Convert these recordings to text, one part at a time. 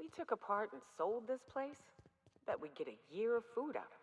we took apart and sold this place, bet we'd get a year of food out of it.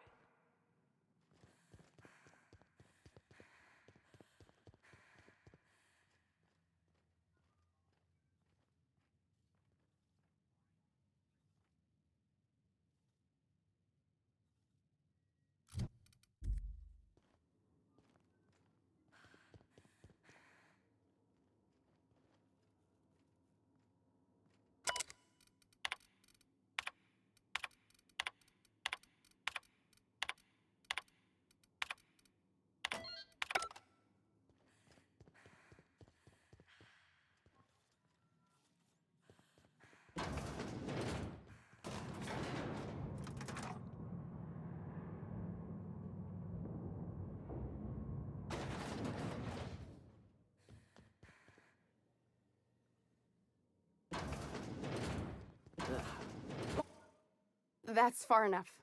That's far enough.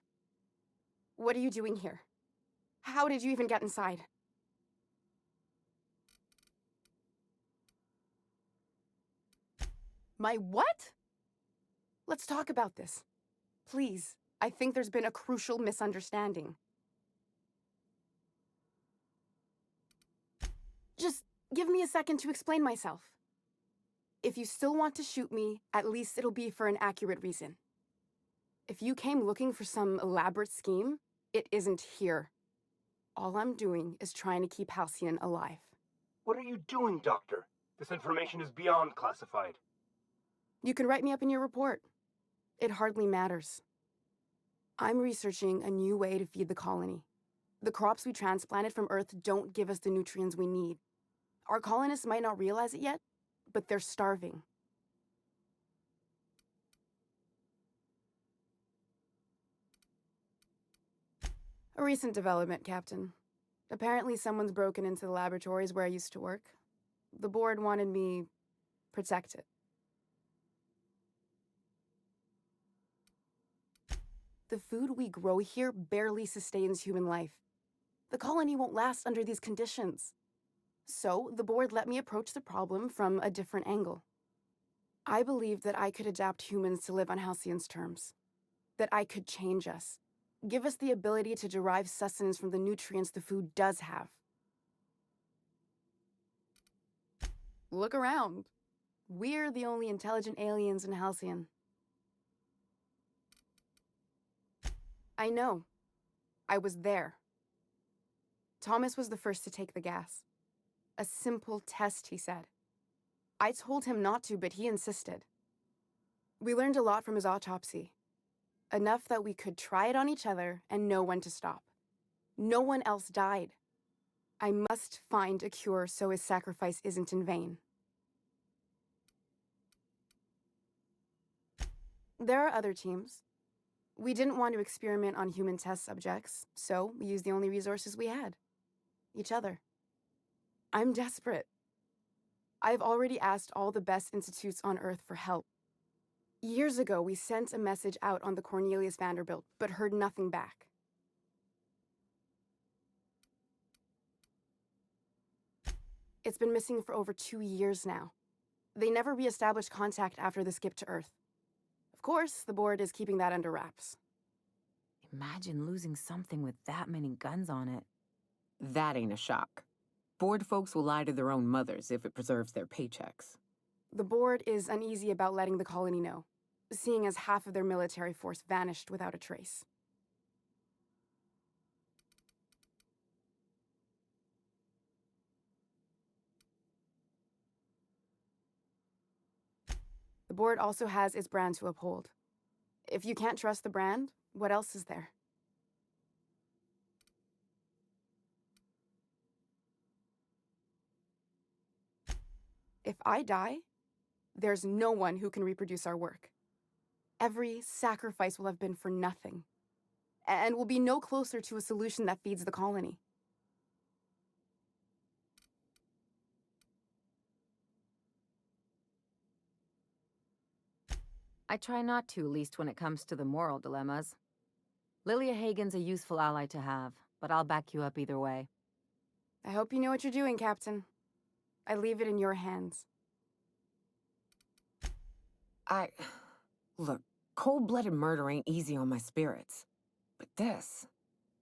What are you doing here? How did you even get inside? My what? Let's talk about this. Please, I think there's been a crucial misunderstanding. Just give me a second to explain myself. If you still want to shoot me, at least it'll be for an accurate reason. If you came looking for some elaborate scheme, it isn't here. All I'm doing is trying to keep Halcyon alive. What are you doing, Doctor? This information is beyond classified. You can write me up in your report. It hardly matters. I'm researching a new way to feed the colony. The crops we transplanted from Earth don't give us the nutrients we need. Our colonists might not realize it yet, but they're starving. A recent development, Captain. Apparently someone's broken into the laboratories where I used to work. The board wanted me protected. The food we grow here barely sustains human life. The colony won't last under these conditions. So, the board let me approach the problem from a different angle. I believed that I could adapt humans to live on Halcyon's terms. That I could change us. Give us the ability to derive sustenance from the nutrients the food does have. Look around. We're the only intelligent aliens in Halcyon. I know. I was there. Thomas was the first to take the gas. A simple test, he said. I told him not to, but he insisted. We learned a lot from his autopsy. Enough that we could try it on each other and know when to stop. No one else died. I must find a cure so his sacrifice isn't in vain. There are other teams. We didn't want to experiment on human test subjects, so we used the only resources we had. Each other. I'm desperate. I've already asked all the best institutes on Earth for help. Years ago, we sent a message out on the Cornelius Vanderbilt, but heard nothing back. It's been missing for over 2 years now. They never re-established contact after the skip to Earth. Of course, the board is keeping that under wraps. Imagine losing something with that many guns on it. That ain't a shock. Board folks will lie to their own mothers if it preserves their paychecks. The board is uneasy about letting the colony know, seeing as half of their military force vanished without a trace. The board also has its brand to uphold. If you can't trust the brand, what else is there? If I die, there's no one who can reproduce our work. Every sacrifice will have been for nothing, and we'll be no closer to a solution that feeds the colony. I try not to, least when it comes to the moral dilemmas. Lilia Hagen's a useful ally to have, but I'll back you up either way. I hope you know what you're doing, Captain. I leave it in your hands. Look, cold-blooded murder ain't easy on my spirits. But this,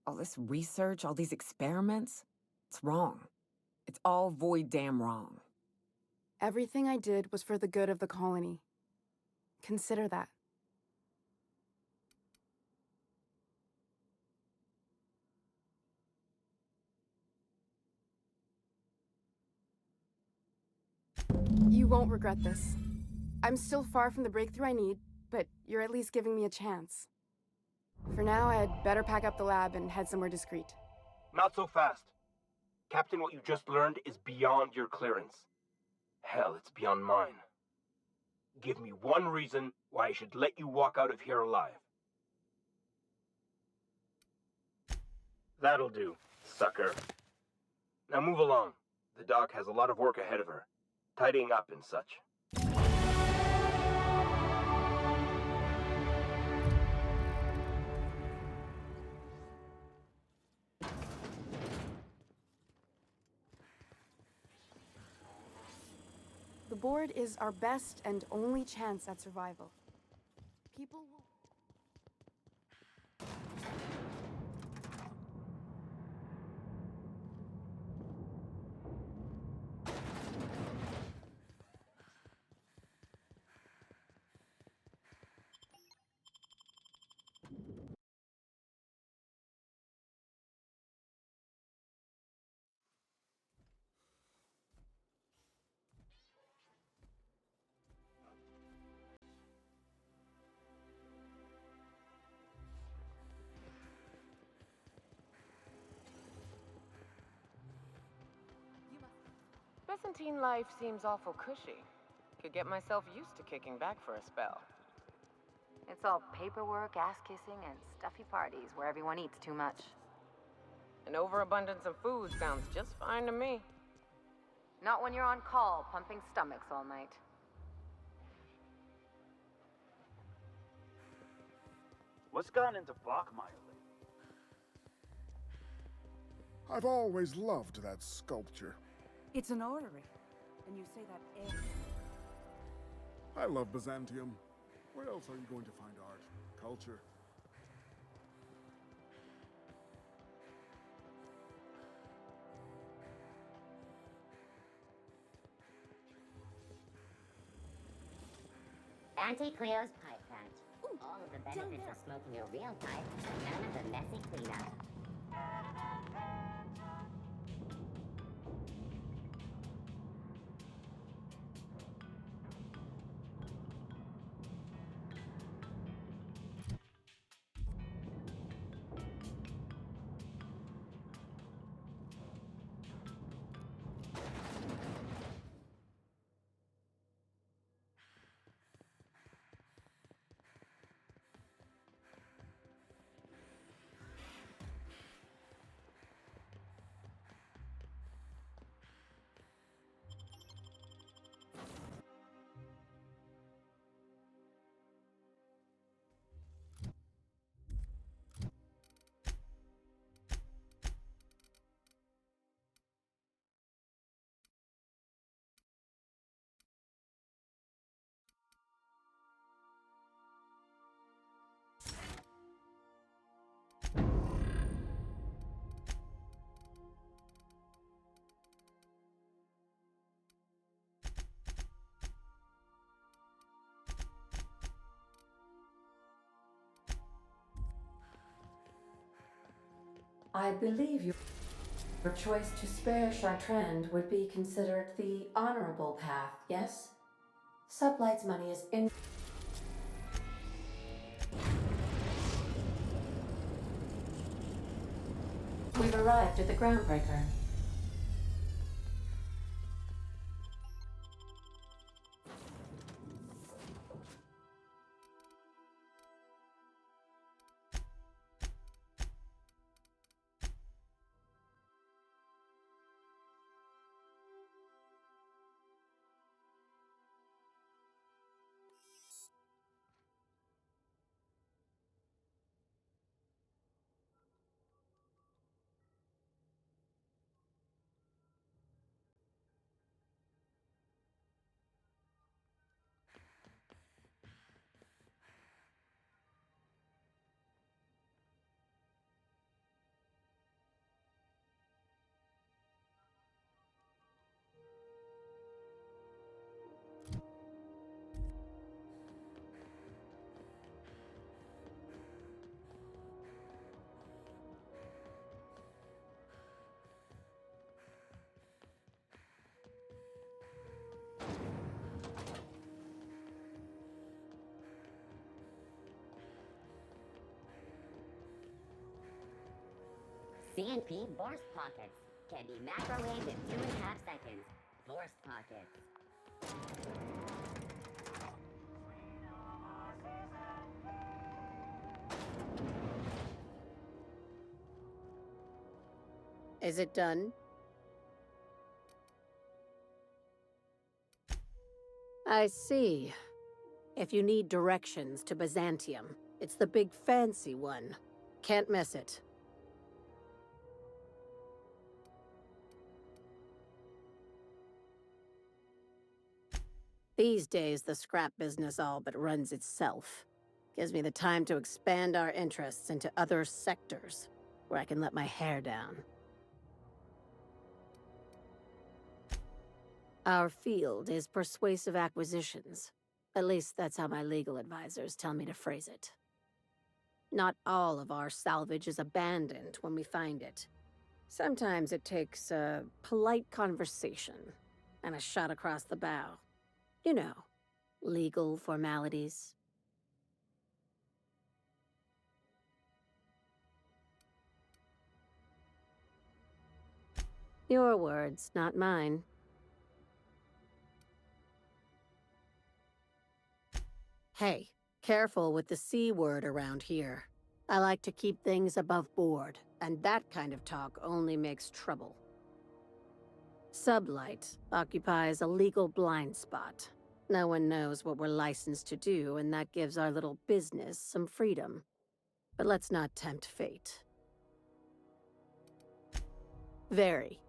all this research, all these experiments, it's wrong. It's all void damn wrong. Everything I did was for the good of the colony. Consider that. You won't regret this. I'm still far from the breakthrough I need, but you're at least giving me a chance. For now, I'd better pack up the lab and head somewhere discreet. Not so fast. Captain, what you just learned is beyond your clearance. Hell, it's beyond mine. Give me one reason why I should let you walk out of here alive. That'll do, sucker. Now move along. The doc has a lot of work ahead of her. Tidying up and such. The board is our best and only chance at survival. People will... Byzantine life seems awful cushy. Could get myself used to kicking back for a spell. It's all paperwork, ass-kissing, and stuffy parties where everyone eats too much. An overabundance of food sounds just fine to me. Not when you're on call, pumping stomachs all night. What's gotten into Bachmeyer lately? I've always loved that sculpture. It's an orrery, and you say that every... I love Byzantium. Where else are you going to find art, culture? Auntie Cleo's pipe ranch. All of the benefits of smoking a real pipe, and none of the messy cleanup. I believe your choice to spare Chartrand would be considered the honorable path, yes? Sublight's money is in... We've arrived at the groundbreaker. CNP Burst Pockets can be microwaved in 2.5 seconds. Burst Pockets. Is it done? I see. If you need directions to Byzantium, it's the big fancy one. Can't miss it. These days, the scrap business all but runs itself. Gives me the time to expand our interests into other sectors, where I can let my hair down. Our field is persuasive acquisitions. At least that's how my legal advisors tell me to phrase it. Not all of our salvage is abandoned when we find it. Sometimes it takes a polite conversation and a shot across the bow. You know, legal formalities. Your words, not mine. Hey, careful with the C word around here. I like to keep things above board, and that kind of talk only makes trouble. Sublight occupies a legal blind spot. No one knows what we're licensed to do, and that gives our little business some freedom. But let's not tempt fate. Very.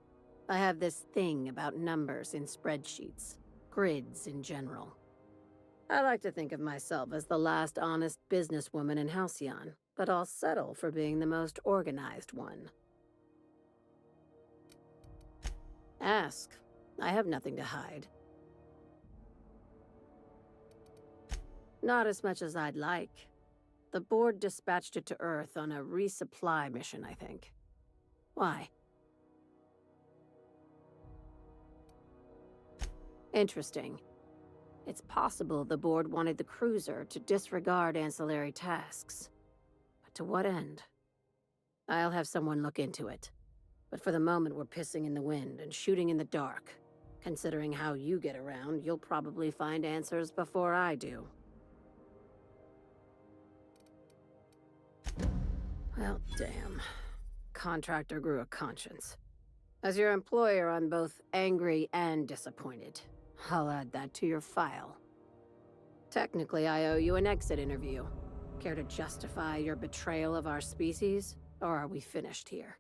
I have this thing about numbers in spreadsheets, grids in general. I like to think of myself as the last honest businesswoman in Halcyon, but I'll settle for being the most organized one. Ask. I have nothing to hide. Not as much as I'd like. The board dispatched it to Earth on a resupply mission, I think. Why? Interesting. It's possible the board wanted the cruiser to disregard ancillary tasks. But to what end? I'll have someone look into it. But for the moment, we're pissing in the wind and shooting in the dark. Considering how you get around, you'll probably find answers before I do. Well, damn. Contractor grew a conscience. As your employer, I'm both angry and disappointed. I'll add that to your file. Technically, I owe you an exit interview. Care to justify your betrayal of our species, or are we finished here?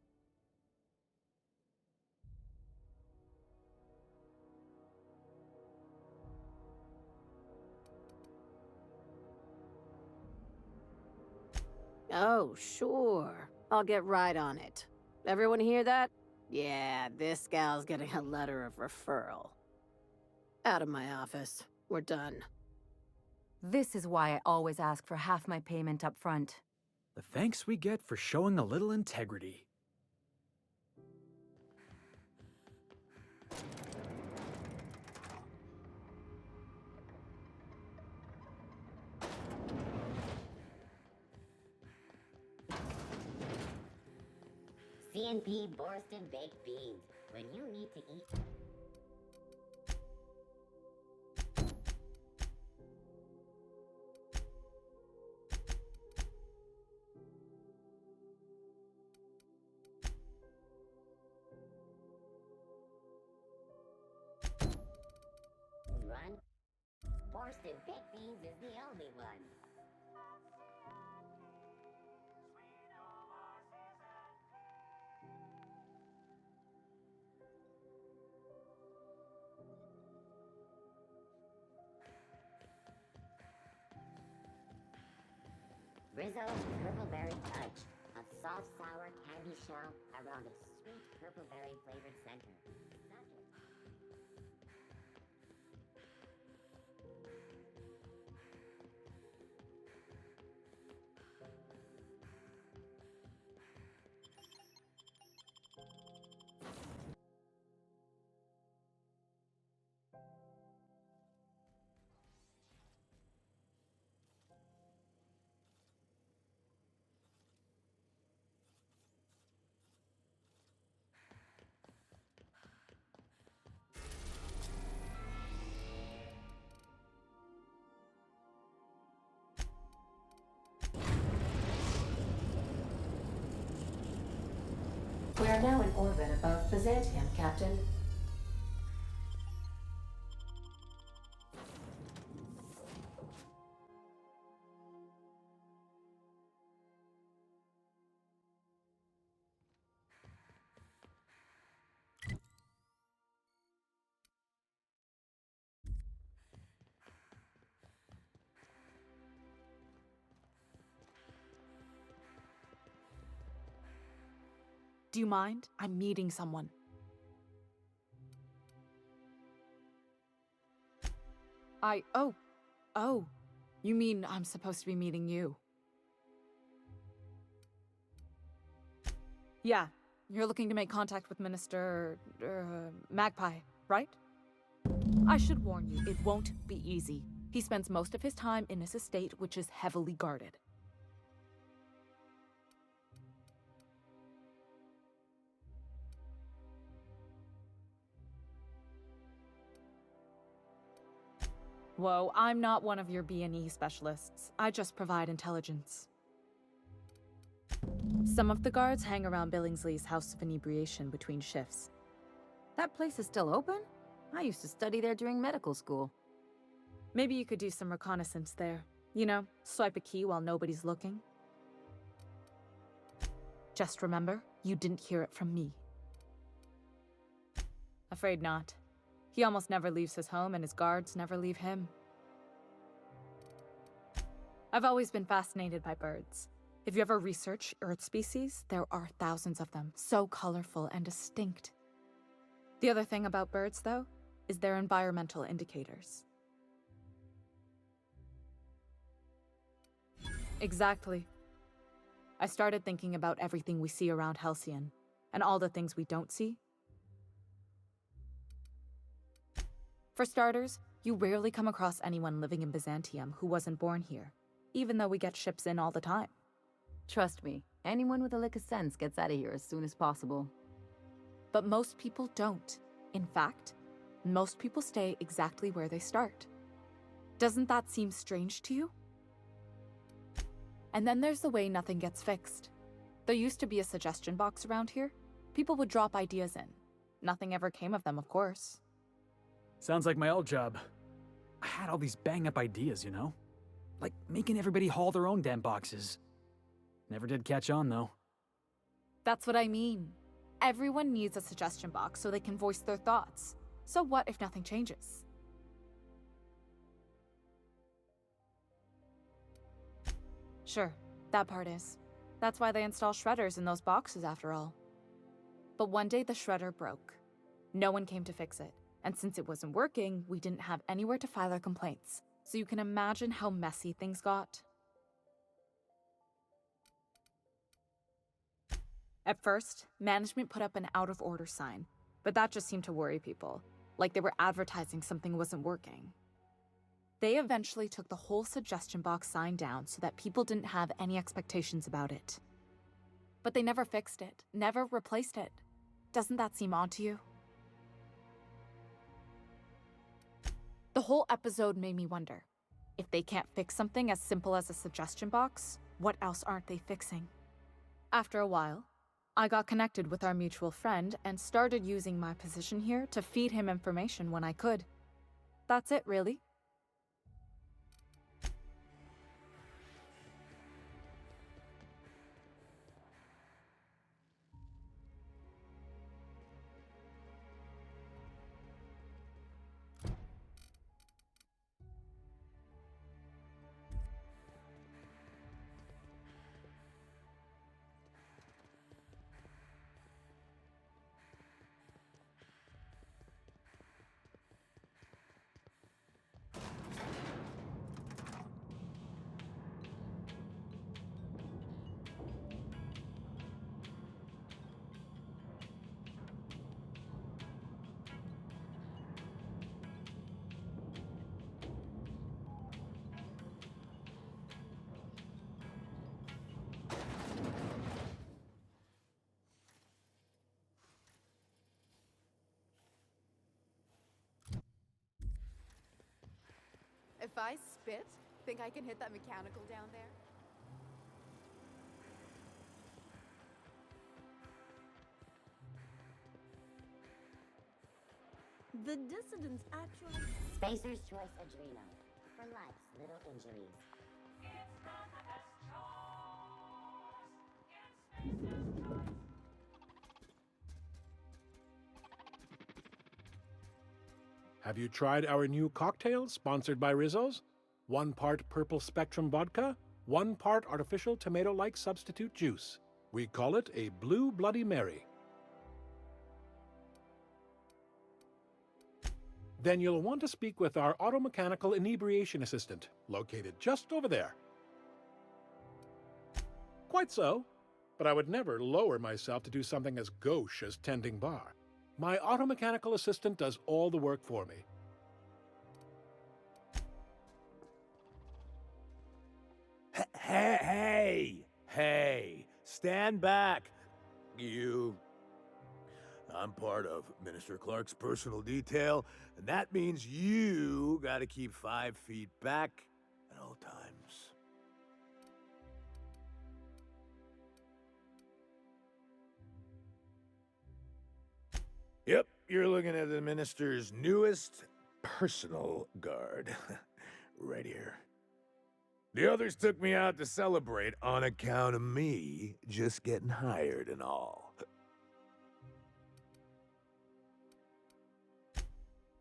Oh, sure. I'll get right on it. Everyone hear that? Yeah, this gal's getting a letter of referral. Out of my office. We're done. This is why I always ask for half my payment up front. The thanks we get for showing a little integrity. CNP Borston Baked Beans. When you need to eat... Run. Borston Baked Beans is the only one. Rizzo Purpleberry Touch, a soft sour candy shell around a sweet purpleberry flavored center. We are now in orbit above Byzantium, Captain. Do you mind? I'm meeting someone. Oh. You mean I'm supposed to be meeting you? Yeah, you're looking to make contact with Minister... Magpie, right? I should warn you, it won't be easy. He spends most of his time in his estate, which is heavily guarded. Whoa, I'm not one of your B&E specialists. I just provide intelligence. Some of the guards hang around Billingsley's House of Inebriation between shifts. That place is still open? I used to study there during medical school. Maybe you could do some reconnaissance there. You know, swipe a key while nobody's looking. Just remember, you didn't hear it from me. Afraid not. He almost never leaves his home, and his guards never leave him. I've always been fascinated by birds. If you ever research Earth species, there are thousands of them, so colorful and distinct. The other thing about birds, though, is their environmental indicators. Exactly. I started thinking about everything we see around Halcyon, and all the things we don't see. For starters, you rarely come across anyone living in Byzantium who wasn't born here, even though we get ships in all the time. Trust me, anyone with a lick of sense gets out of here as soon as possible. But most people don't. In fact, most people stay exactly where they start. Doesn't that seem strange to you? And then there's the way nothing gets fixed. There used to be a suggestion box around here. People would drop ideas in. Nothing ever came of them, of course. Sounds like my old job. I had all these bang-up ideas, you know? Like making everybody haul their own damn boxes. Never did catch on, though. That's what I mean. Everyone needs a suggestion box so they can voice their thoughts. So what if nothing changes? Sure, that part is. That's why they install shredders in those boxes, after all. But one day the shredder broke. No one came to fix it. And since it wasn't working, we didn't have anywhere to file our complaints. So you can imagine how messy things got. At first, management put up an out-of-order sign, but that just seemed to worry people, like they were advertising something wasn't working. They eventually took the whole suggestion box sign down so that people didn't have any expectations about it. But they never fixed it, never replaced it. Doesn't that seem odd to you? The whole episode made me wonder, if they can't fix something as simple as a suggestion box, what else aren't they fixing? After a while, I got connected with our mutual friend and started using my position here to feed him information when I could. That's it, really. If I spit, think I can hit that mechanical down there? The dissidents actually... Spacer's Choice Adreno. For life's little injuries. Have you tried our new cocktail sponsored by Rizzo's? 1 part purple spectrum vodka, 1 part artificial tomato-like substitute juice. We call it a Blue Bloody Mary. Then you'll want to speak with our automechanical inebriation assistant, located just over there. Quite so, but I would never lower myself to do something as gauche as tending bar. My automechanical assistant does all the work for me. Hey, stand back, you. I'm part of Minister Clark's personal detail, and that means you gotta keep 5 feet back at all times. Yep, you're looking at the Minister's newest personal guard. Right here. The others took me out to celebrate on account of me just getting hired and all.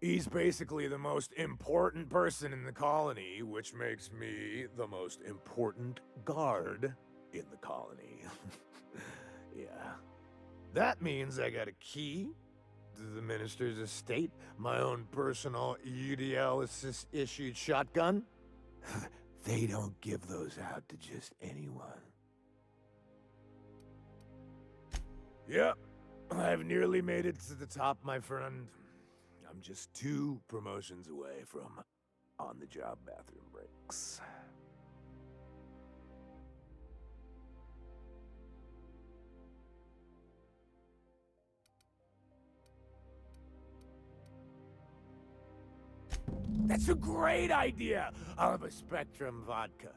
He's basically the most important person in the colony, which makes me the most important guard in the colony. Yeah. That means I got a key to the Minister's estate, my own personal UDL-issued shotgun. They don't give those out to just anyone. Yep, I've nearly made it to the top, my friend. I'm just 2 promotions away from on-the-job bathroom breaks. That's a great idea! I'll have a Spectrum vodka.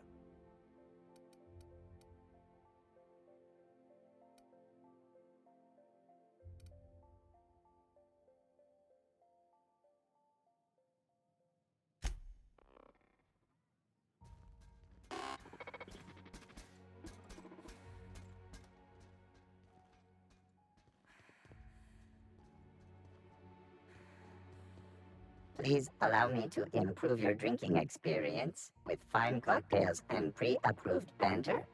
Please allow me to improve your drinking experience with fine cocktails and pre-approved banter.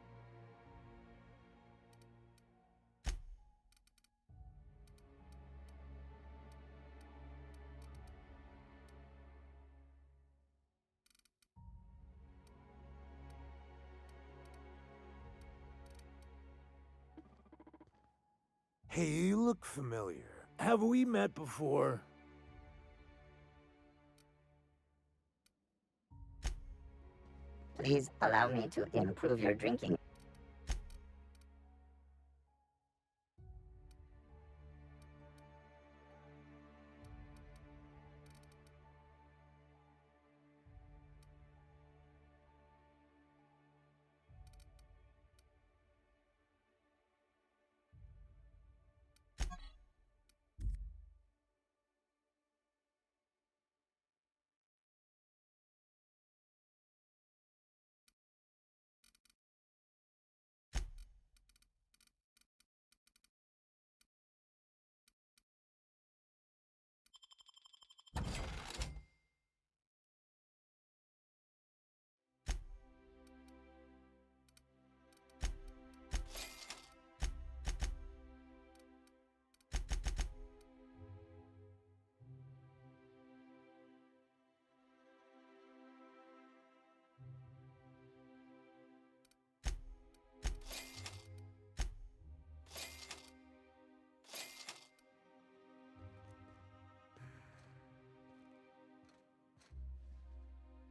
Hey, you look familiar. Have we met before? Please allow me to improve your drinking.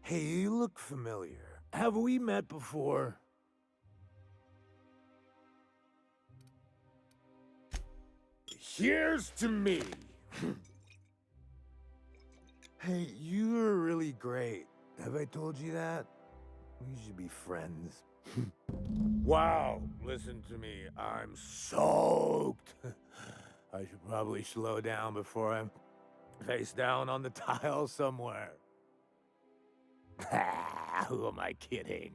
Hey, you look familiar. Have we met before? Here's to me. Hey, you're really great. Have I told you that? We should be friends. Wow, listen to me. I'm soaked. I should probably slow down before I'm... Face down on the tile somewhere. Who am I kidding?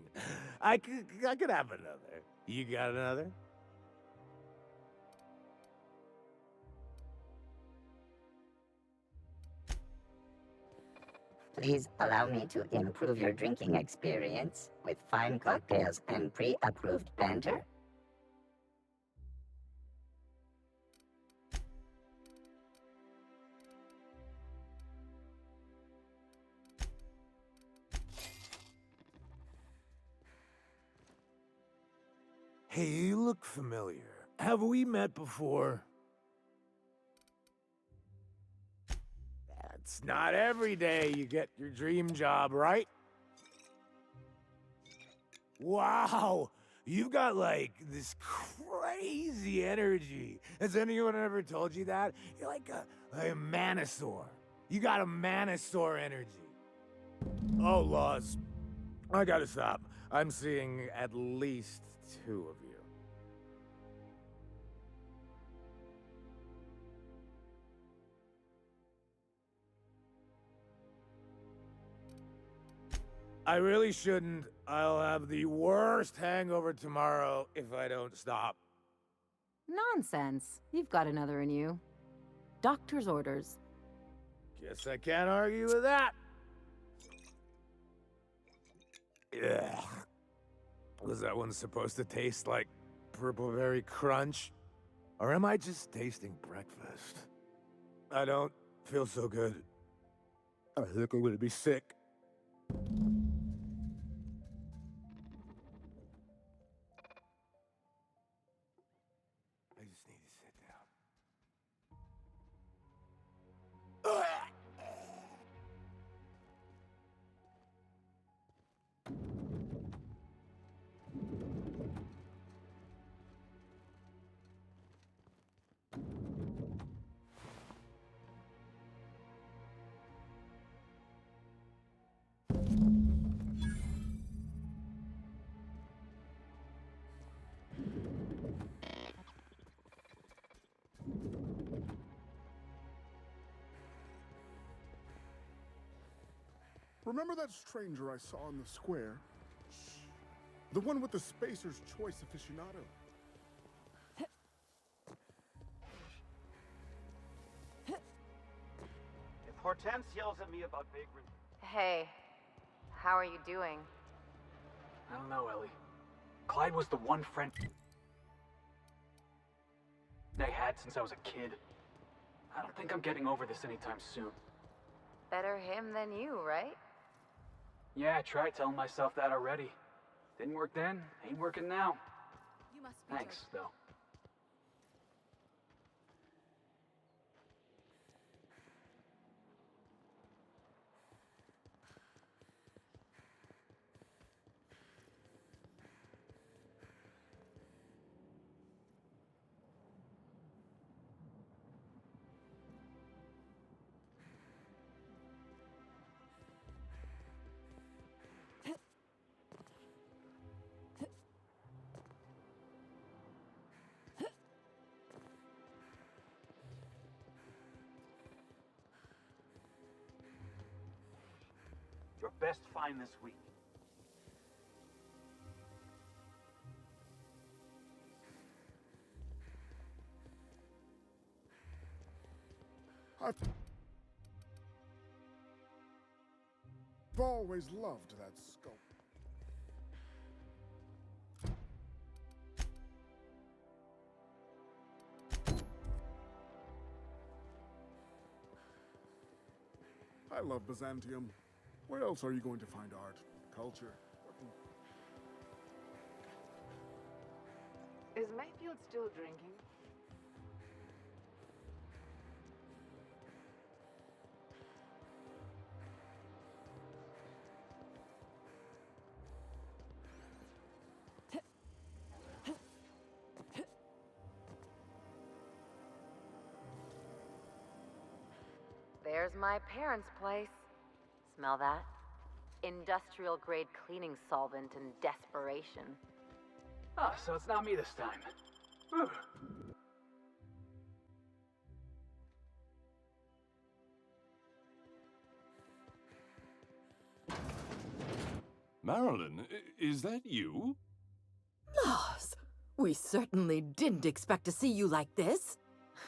I could have another. You got another? Please allow me to improve your drinking experience with fine cocktails and pre-approved banter. Hey, you look familiar. Have we met before? It's not every day you get your dream job, right? Wow! You've got, like, this crazy energy. Has anyone ever told you that? You're like a manosaur. You got a manosaur energy. Oh, laws. I gotta stop. I'm seeing at least 2 of you. I really shouldn't. I'll have the worst hangover tomorrow if I don't stop. Nonsense. You've got another in you. Doctor's orders. Guess I can't argue with that. Ugh. Was that one supposed to taste like Purpleberry Crunch? Or am I just tasting breakfast? I don't feel so good. I think I'm gonna be sick. I just need to sit down. Remember that stranger I saw in the square? The one with the Spacer's Choice aficionado. If Hortense yells at me about vagrant... Hey, how are you doing? I don't know, Ellie. Clyde was the one friend I had since I was a kid. I don't think I'm getting over this anytime soon. Better him than you, right? Yeah, I tried telling myself that already. Didn't work then, ain't working now. You must be Thanks, though. Your best find this week. I've always loved that sculpt. I love Byzantium. Where else are you going to find art, culture? Is Mayfield still drinking? There's my parents' place. Smell that? Industrial grade cleaning solvent and desperation. Oh, so it's not me this time. Whew. Marilyn, is that you? Laws, we certainly didn't expect to see you like this.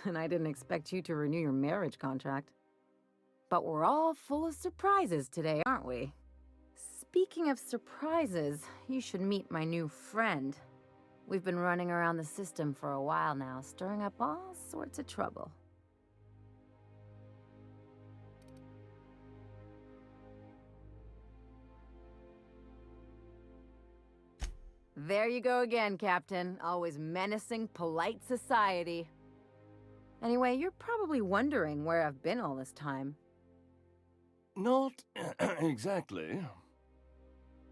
And I didn't expect you to renew your marriage contract. But we're all full of surprises today, aren't we? Speaking of surprises, you should meet my new friend. We've been running around the system for a while now, stirring up all sorts of trouble. There you go again, Captain. Always menacing polite society. Anyway, you're probably wondering where I've been all this time. Not exactly.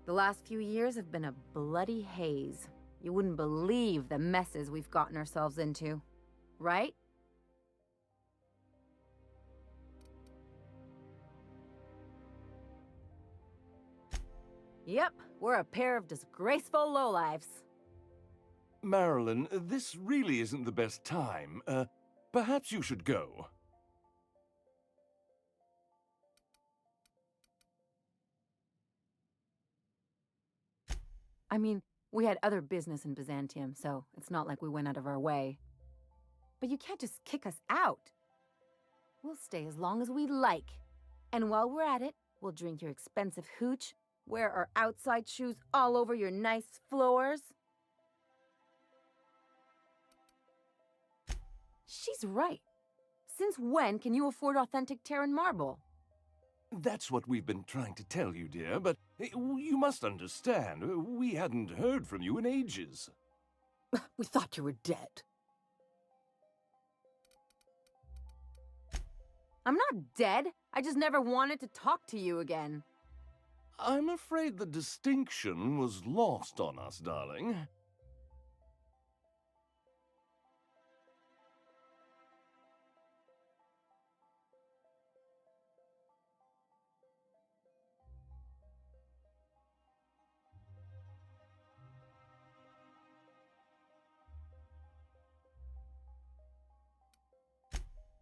The last few years have been a bloody haze. You wouldn't believe the messes we've gotten ourselves into, right? Yep, we're a pair of disgraceful lowlifes. Marilyn, this really isn't the best time. Perhaps you should go. I mean, we had other business in Byzantium, so it's not like we went out of our way. But you can't just kick us out. We'll stay as long as we like. And while we're at it, we'll drink your expensive hooch, wear our outside shoes all over your nice floors. She's right. Since when can you afford authentic Terran marble? That's what we've been trying to tell you, dear, but you must understand, we hadn't heard from you in ages. We thought you were dead. I'm not dead. I just never wanted to talk to you again. I'm afraid the distinction was lost on us, darling.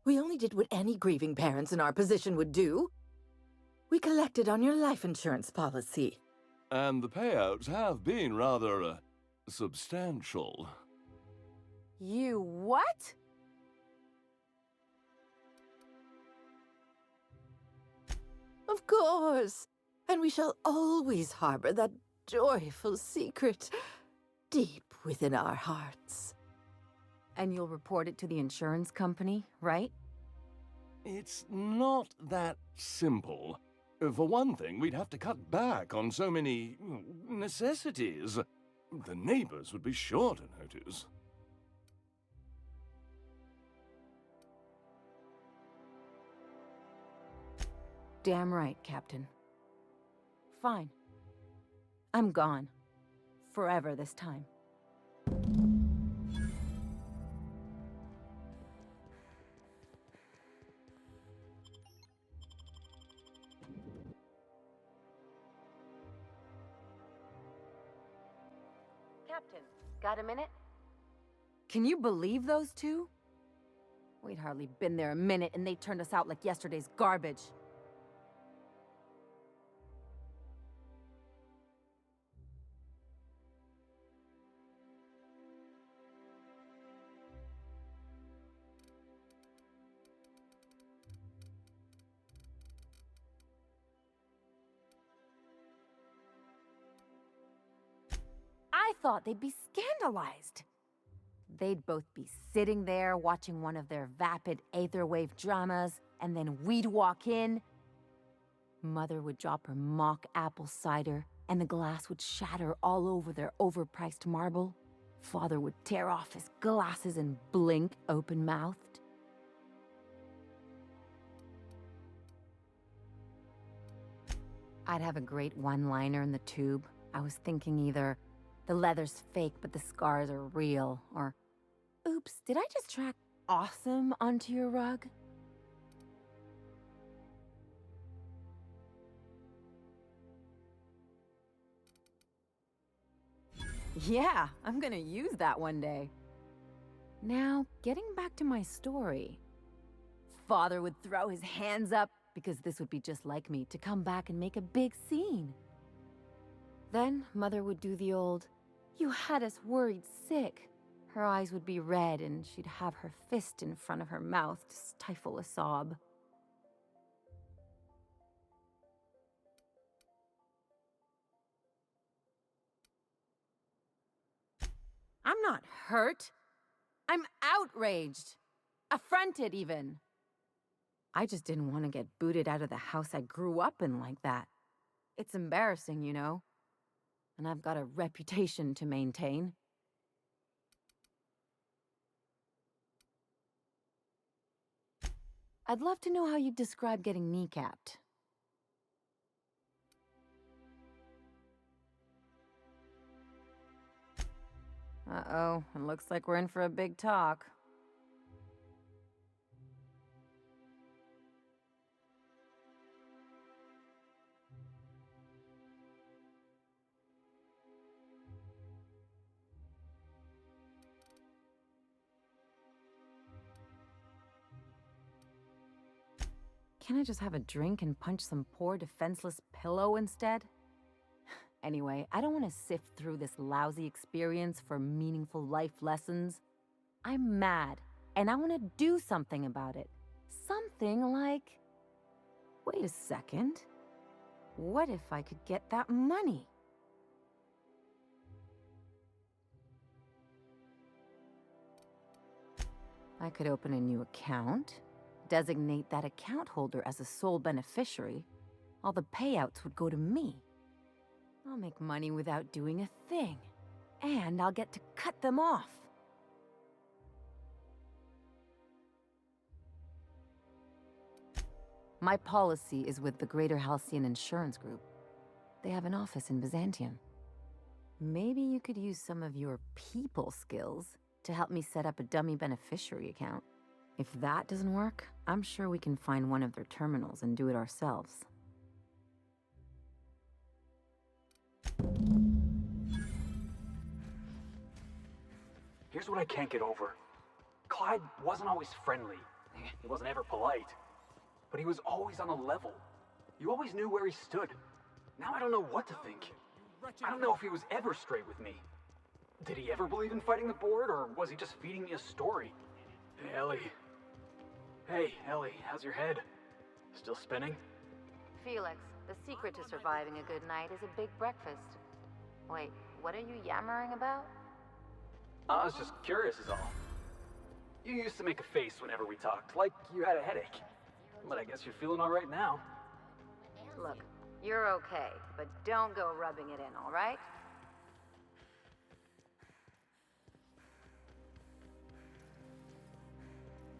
We only did what any grieving parents in our position would do. We collected on your life insurance policy. And the payouts have been rather, substantial. You what? Of course. And we shall always harbor that joyful secret deep within our hearts. And you'll report it to the insurance company, right? It's not that simple. For one thing, we'd have to cut back on so many necessities. The neighbors would be sure to notice. Damn right, Captain. Fine. I'm gone. Forever this time. Captain, got a minute? Can you believe those two? We'd hardly been there a minute and they turned us out like yesterday's garbage. I thought they'd be scandalized. They'd both be sitting there watching one of their vapid aetherwave dramas, and then we'd walk in. Mother would drop her mock apple cider, and the glass would shatter all over their overpriced marble. Father would tear off his glasses and blink open-mouthed. I'd have a great one-liner in the tube. I was thinking either, the leather's fake, but the scars are real. Or, oops, did I just track awesome onto your rug? Yeah, I'm gonna use that one day. Now, getting back to my story. Father would throw his hands up, because this would be just like me, to come back and make a big scene. Then Mother would do the old, "You had us worried sick." Her eyes would be red and she'd have her fist in front of her mouth to stifle a sob. I'm not hurt. I'm outraged. Affronted, even. I just didn't want to get booted out of the house I grew up in like that. It's embarrassing, you know. And I've got a reputation to maintain. I'd love to know how you'd describe getting kneecapped. Uh-oh, it looks like we're in for a big talk. Can't I just have a drink and punch some poor defenseless pillow instead? Anyway, I don't want to sift through this lousy experience for meaningful life lessons. I'm mad, and I want to do something about it. Something like... Wait a second. What if I could get that money? I could open a new account, designate that account holder as a sole beneficiary. All the payouts would go to me. I'll make money without doing a thing. And I'll get to cut them off. My policy is with the Greater Halcyon Insurance Group. They have an office in Byzantium. Maybe you could use some of your people skills to help me set up a dummy beneficiary account. If that doesn't work, I'm sure we can find one of their terminals and do it ourselves. Here's what I can't get over. Clyde wasn't always friendly. He wasn't ever polite. But he was always on a level. You always knew where he stood. Now I don't know what to think. I don't know if he was ever straight with me. Did he ever believe in fighting the board, or was he just feeding me a story? Hey, Ellie. Hey, Ellie, how's your head? Still spinning? Felix, the secret to surviving a good night is a big breakfast. Wait, what are you yammering about? I was just curious is all. You used to make a face whenever we talked, like you had a headache. But I guess you're feeling all right now. Look, you're okay, but don't go rubbing it in, all right?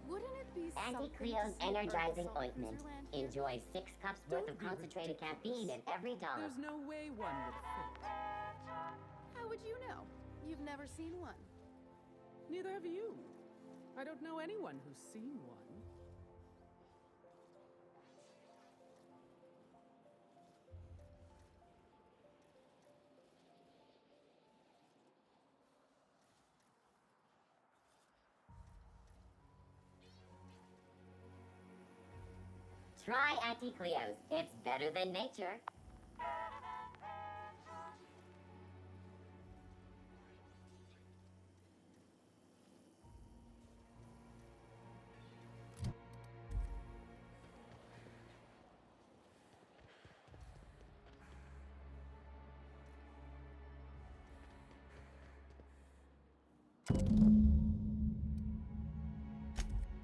Wouldn't it be Auntie Cleo's energizing ointment. Enjoy 6 cups worth of concentrated caffeine in every dollar. There's no way one would fit. How would you know? You've never seen one. Neither have you. I don't know anyone who's seen one. Try Auntie Cleo's. It's better than nature.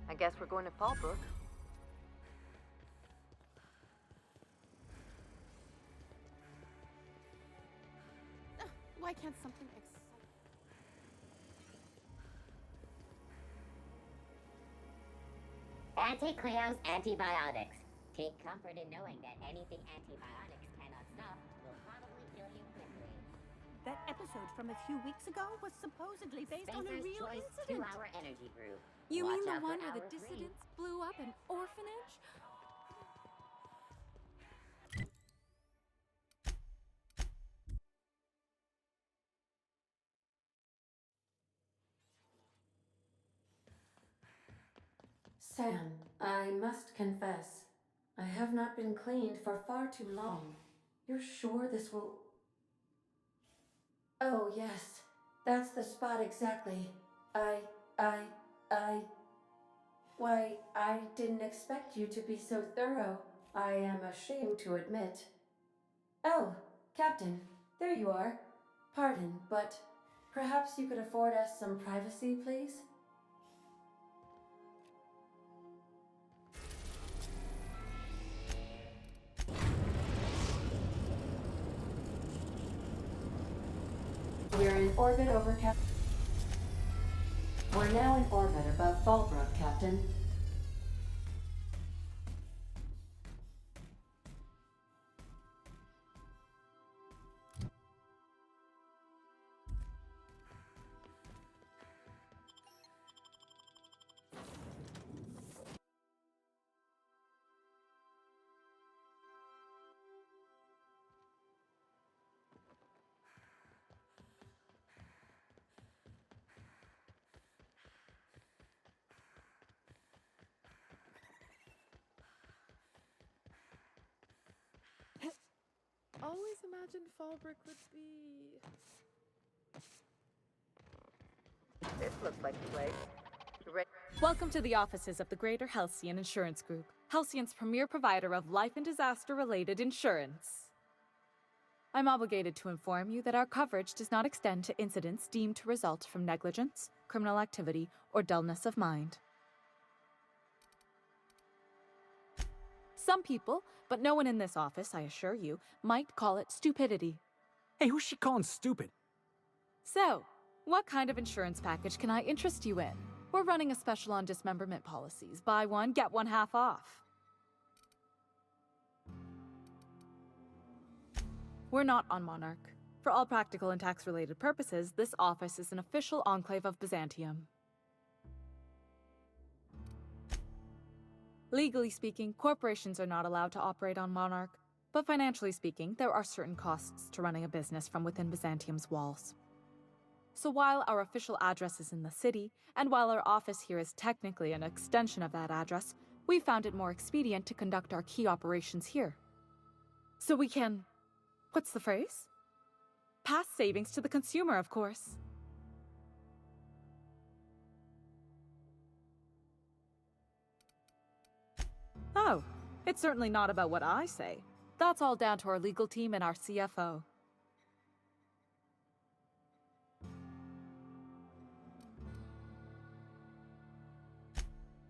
I guess we're going to Fallbrook. Why can't something Auntie Cleo's antibiotics. Take comfort in knowing that anything antibiotics cannot stop will probably kill you quickly. That episode from a few weeks ago was supposedly based on a Spacer's real Choice incident. 2-hour energy brew. You Watch mean the out for one where the hour 3. dissidents blew up an orphanage? Sam, I must confess, I have not been cleaned for far too long. You're sure this will... Oh, yes. That's the spot exactly. I... Why, I didn't expect you to be so thorough. I am ashamed to admit. Oh, Captain, there you are. Pardon, but perhaps you could afford us some privacy, please? We're in orbit over We're now in orbit above Fallbrook, Captain. Always imagined Fallbrook would be... This looks like a place. Welcome to the offices of the Greater Halcyon Insurance Group, Halcyon's premier provider of life and disaster-related insurance. I'm obligated to inform you that our coverage does not extend to incidents deemed to result from negligence, criminal activity, or dullness of mind. Some people, but no one in this office, I assure you, might call it stupidity. Hey, who's she calling stupid? So, what kind of insurance package can I interest you in? We're running a special on dismemberment policies. Buy one, get one half off. We're not on Monarch. For all practical and tax-related purposes, this office is an official enclave of Byzantium. Legally speaking, corporations are not allowed to operate on Monarch, but financially speaking, there are certain costs to running a business from within Byzantium's walls. So while our official address is in the city, and while our office here is technically an extension of that address, we found it more expedient to conduct our key operations here. So we can... what's the phrase? Pass savings to the consumer, of course. Oh, it's certainly not about what I say. That's all down to our legal team and our CFO.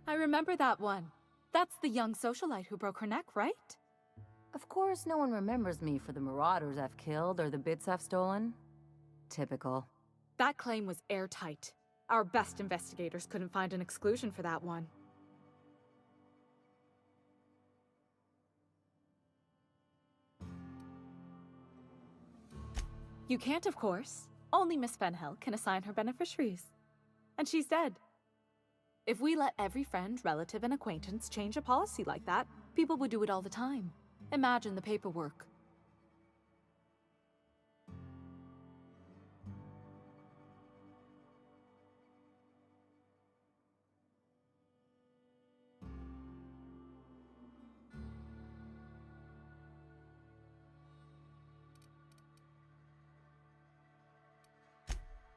I remember that one. That's the young socialite who broke her neck, right? Of course, no one remembers me for the marauders I've killed or the bits I've stolen. Typical. That claim was airtight. Our best investigators couldn't find an exclusion for that one. You can't, of course. Only Miss Fenhill can assign her beneficiaries. And she's dead. If we let every friend, relative, and acquaintance change a policy like that, people would do it all the time. Imagine the paperwork.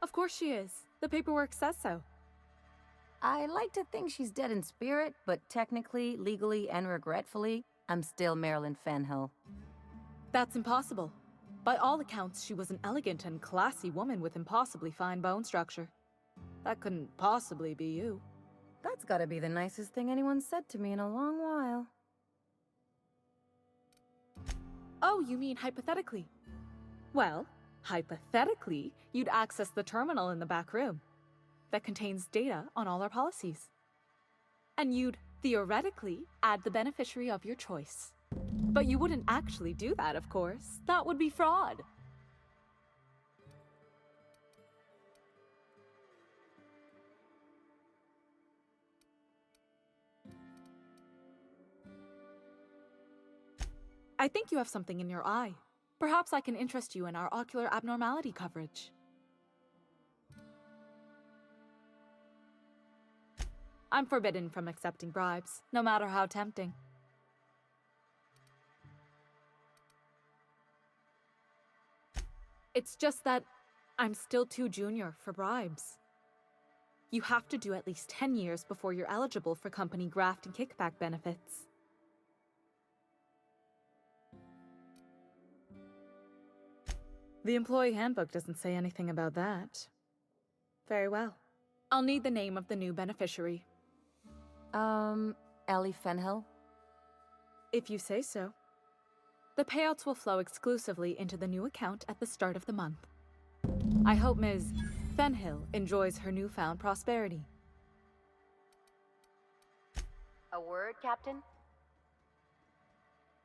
Of course she is. The paperwork says so. I like to think she's dead in spirit, but technically, legally, and regretfully, I'm still Marilyn Fenhill. That's impossible. By all accounts, she was an elegant and classy woman with impossibly fine bone structure. That couldn't possibly be you. That's gotta be the nicest thing anyone's said to me in a long while. Oh, you mean hypothetically? Well, hypothetically, you'd access the terminal in the back room that contains data on all our policies. And you'd, theoretically, add the beneficiary of your choice. But you wouldn't actually do that, of course. That would be fraud. I think you have something in your eye. Perhaps I can interest you in our ocular abnormality coverage. I'm forbidden from accepting bribes, no matter how tempting. It's just that I'm still too junior for bribes. You have to do at least 10 years before you're eligible for company graft and kickback benefits. The employee handbook doesn't say anything about that. Very well. I'll need the name of the new beneficiary. Ellie Fenhill? If you say so. The payouts will flow exclusively into the new account at the start of the month. I hope Ms. Fenhill enjoys her newfound prosperity. A word, Captain?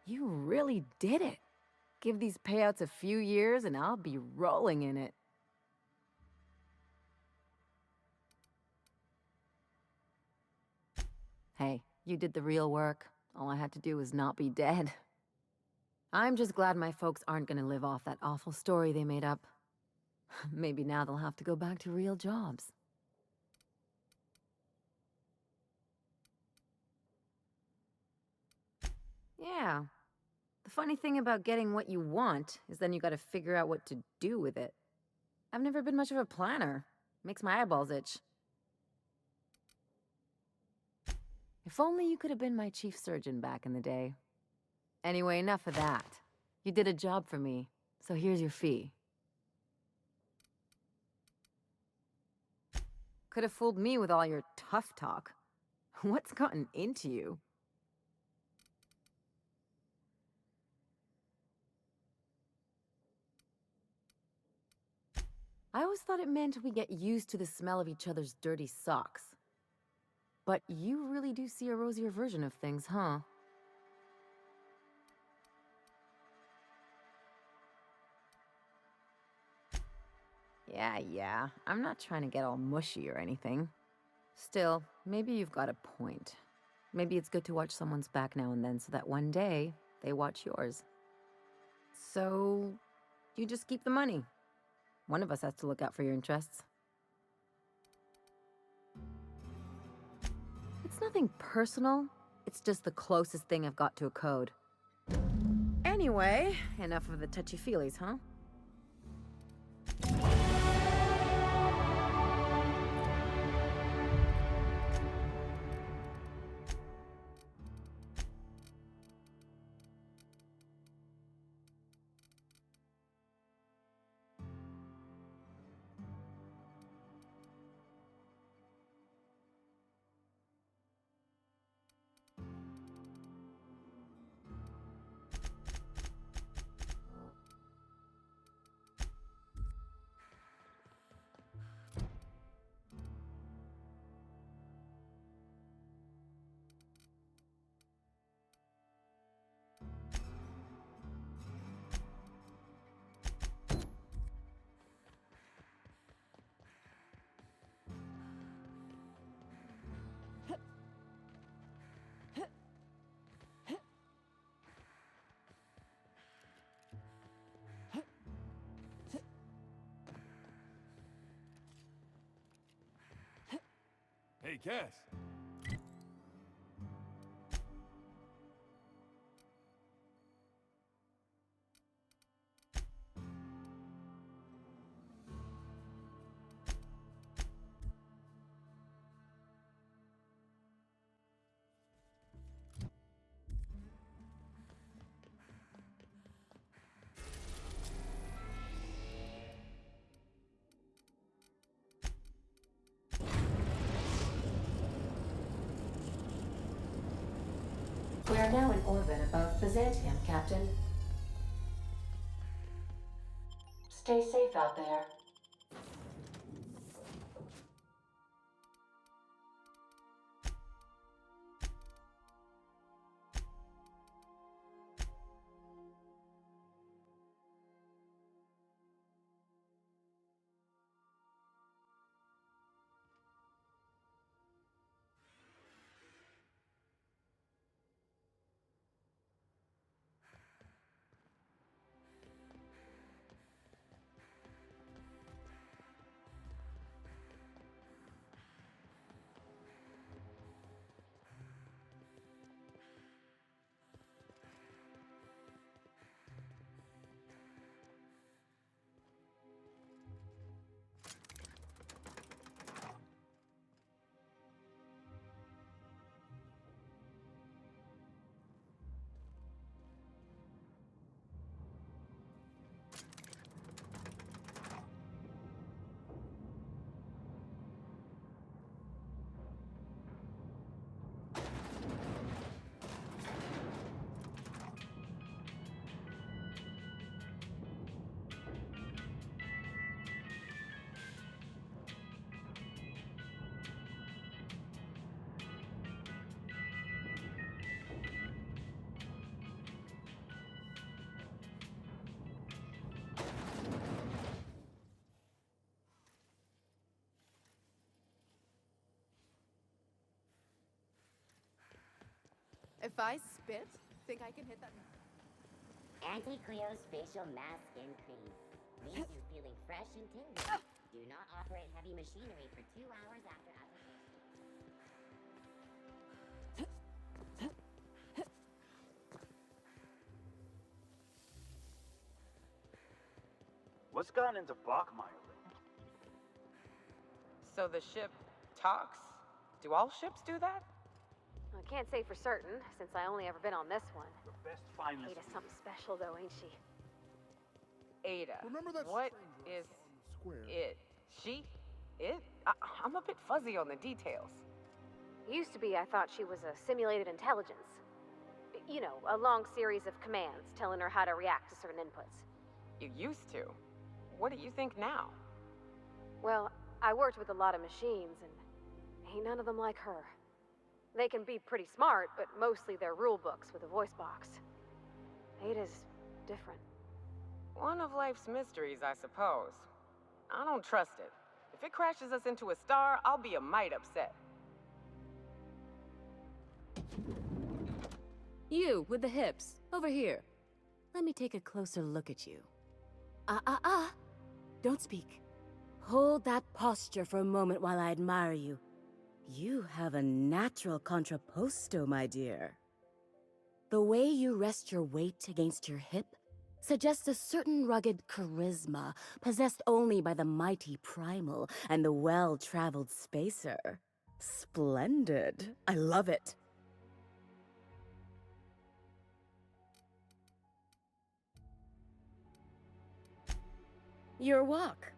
You really did it. Give these payouts a few years and I'll be rolling in it. Hey, you did the real work. All I had to do was not be dead. I'm just glad my folks aren't gonna live off that awful story they made up. Maybe now they'll have to go back to real jobs. Yeah. The funny thing about getting what you want is then you gotta figure out what to do with it. I've never been much of a planner. Makes my eyeballs itch. If only you could have been my chief surgeon back in the day. Anyway, enough of that. You did a job for me, so here's your fee. Could have fooled me with all your tough talk. What's gotten into you? I always thought it meant we get used to the smell of each other's dirty socks. But you really do see a rosier version of things, huh? Yeah, I'm not trying to get all mushy or anything. Still, maybe you've got a point. Maybe it's good to watch someone's back now and then so that one day, they watch yours. So, you just keep the money. One of us has to look out for your interests. It's nothing personal. It's just the closest thing I've got to a code. Anyway, enough of the touchy-feelies, huh? Hey, Cass. We are now in orbit above Byzantium, Captain. Stay safe out there. If I spit, think I can hit that? Anti-Cleospatial Mass Skin Cream. Leaves you feeling fresh and tingly. Do not operate heavy machinery for 2 hours after application. What's gotten into Bachmeyer lately? So the ship talks? Do all ships do that? I can't say for certain, since I only ever been on this one. The best finest. Ada's something special, though, ain't she? Ada. Remember that What stranger I is saw on the square? it? She? It? I'm a bit fuzzy on the details. Used to be, I thought she was a simulated intelligence. You know, a long series of commands telling her how to react to certain inputs. You used to. What do you think now? Well, I worked with a lot of machines, and ain't none of them like her. They can be pretty smart, but mostly they're rule books with a voice box. Ada's different. One of life's mysteries, I suppose. I don't trust it. If it crashes us into a star, I'll be a mite upset. You, with the hips, over here. Let me take a closer look at you. Don't speak. Hold that posture for a moment while I admire you. You have a natural contrapposto, my dear. The way you rest your weight against your hip suggests a certain rugged charisma possessed only by the mighty primal and the well-traveled spacer. Splendid. I love it. Your walk,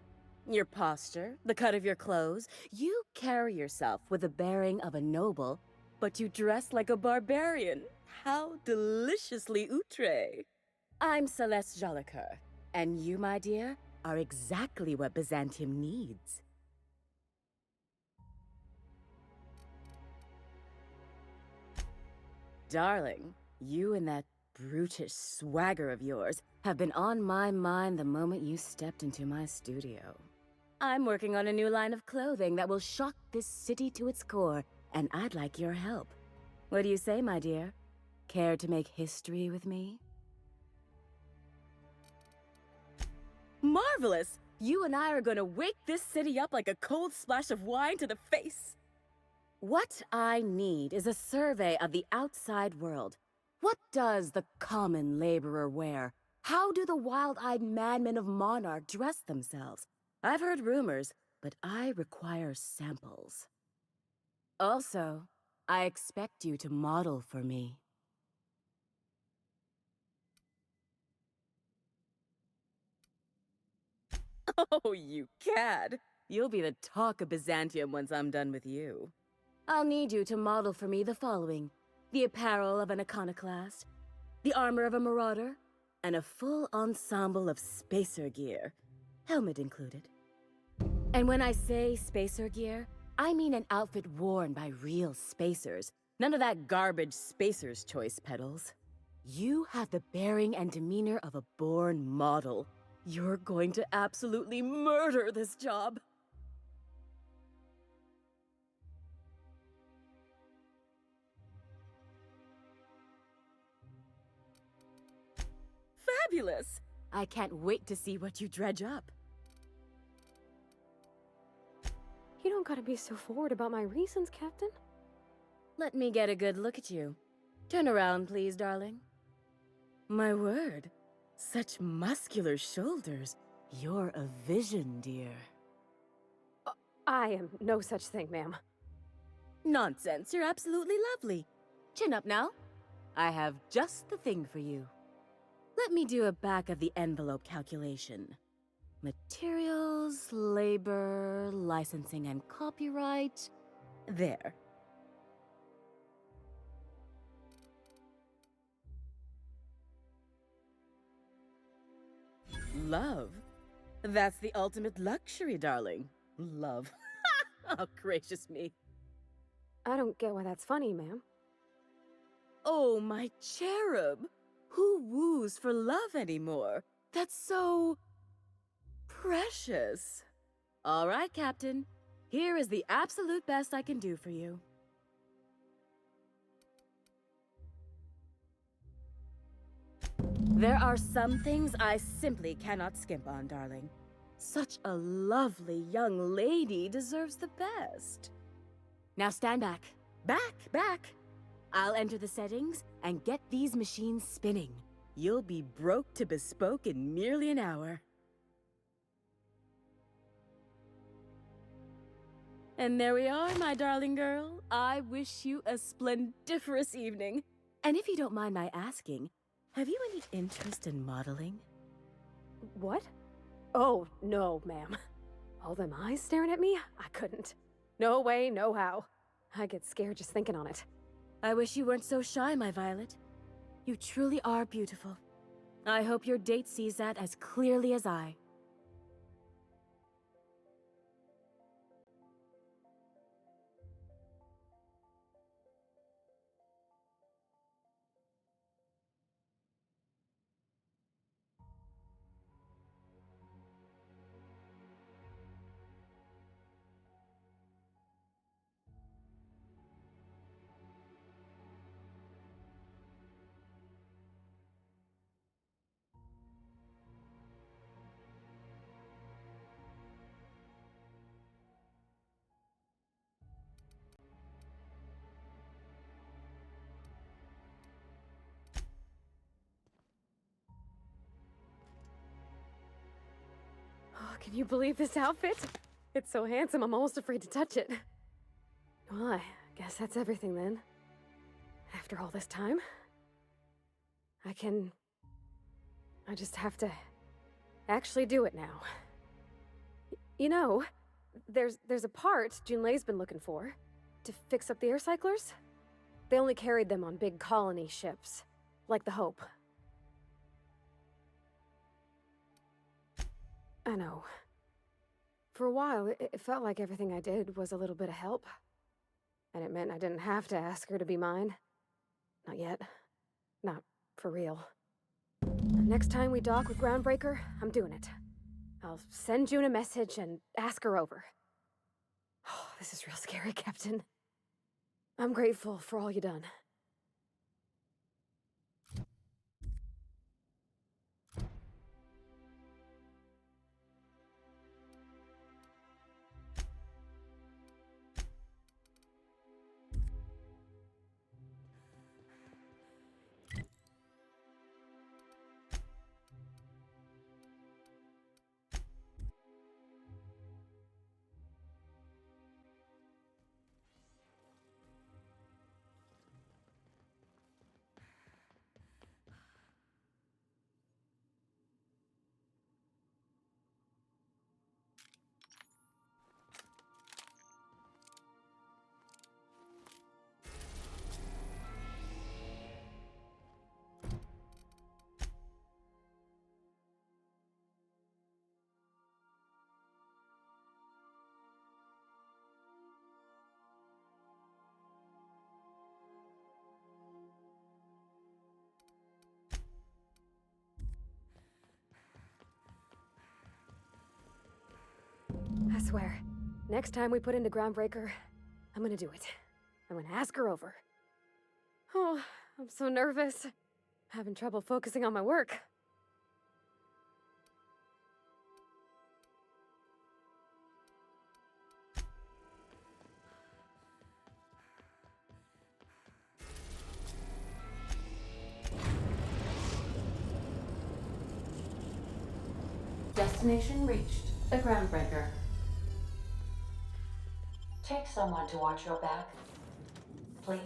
your posture, the cut of your clothes, you carry yourself with the bearing of a noble, but you dress like a barbarian. How deliciously outre. I'm Celeste Jolicoeur, and you, my dear, are exactly what Byzantium needs. Darling, you and that brutish swagger of yours have been on my mind the moment you stepped into my studio. I'm working on a new line of clothing that will shock this city to its core, and I'd like your help. What do you say, my dear? Care to make history with me? Marvelous! You and I are gonna wake this city up like a cold splash of wine to the face. What I need is a survey of the outside world. What does the common laborer wear? How do the wild-eyed madmen of Monarch dress themselves? I've heard rumors, but I require samples. Also, I expect you to model for me. Oh, you cad! You'll be the talk of Byzantium once I'm done with you. I'll need you to model for me the following: the apparel of an iconoclast, the armor of a marauder, and a full ensemble of spacer gear, helmet included. And when I say spacer gear, I mean an outfit worn by real spacers. None of that garbage spacer's choice pedals. You have the bearing and demeanor of a born model. You're going to absolutely murder this job. Fabulous! I can't wait to see what you dredge up. You don't gotta be so forward about my reasons, Captain. Let me get a good look at you. Turn around, please, darling. My word, such muscular shoulders. You're a vision, dear. I am no such thing, ma'am. Nonsense, you're absolutely lovely. Chin up now. I have just the thing for you. Let me do a back-of-the-envelope calculation. Materials, labor, licensing and copyright. There. Love. That's the ultimate luxury, darling. Love. Oh, gracious me. I don't get why that's funny, ma'am. Oh, my cherub. Who woos for love anymore? That's so... precious. All right, Captain. Here is the absolute best I can do for you. There are some things I simply cannot skimp on, darling. Such a lovely young lady deserves the best. Now stand back. Back! I'll enter the settings and get these machines spinning. You'll be broke to bespoke in merely an hour. And there we are, my darling girl. I wish you a splendiferous evening. And if you don't mind my asking, have you any interest in modeling? What? Oh, no, ma'am. All them eyes staring at me? I couldn't. No way, no how. I get scared just thinking on it. I wish you weren't so shy, my Violet. You truly are beautiful. I hope your date sees that as clearly as I. Oh, can you believe this outfit? It's so handsome, I'm almost afraid to touch it. Well, I guess that's everything then. After all this time, I just have to actually do it now. You know, there's a part Junlei's been looking for to fix up the air cyclers. They only carried them on big colony ships, like the Hope. I know. For a while, it felt like everything I did was a little bit of help. And it meant I didn't have to ask her to be mine. Not yet. Not for real. Next time we dock with Groundbreaker, I'm doing it. I'll send June a message and ask her over. Oh, this is real scary, Captain. I'm grateful for all you done. I swear, next time we put into Groundbreaker, I'm gonna do it. I'm gonna ask her over. Oh, I'm so nervous. Having trouble focusing on my work. Destination reached. The Groundbreaker. Take someone to watch your back, please.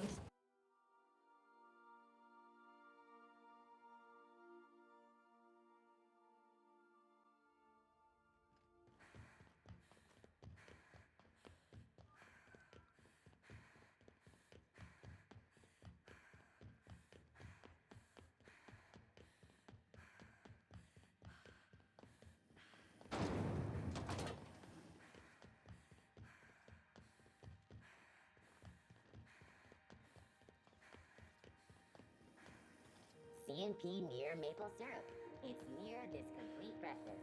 CNP near maple syrup. It's near this complete breakfast.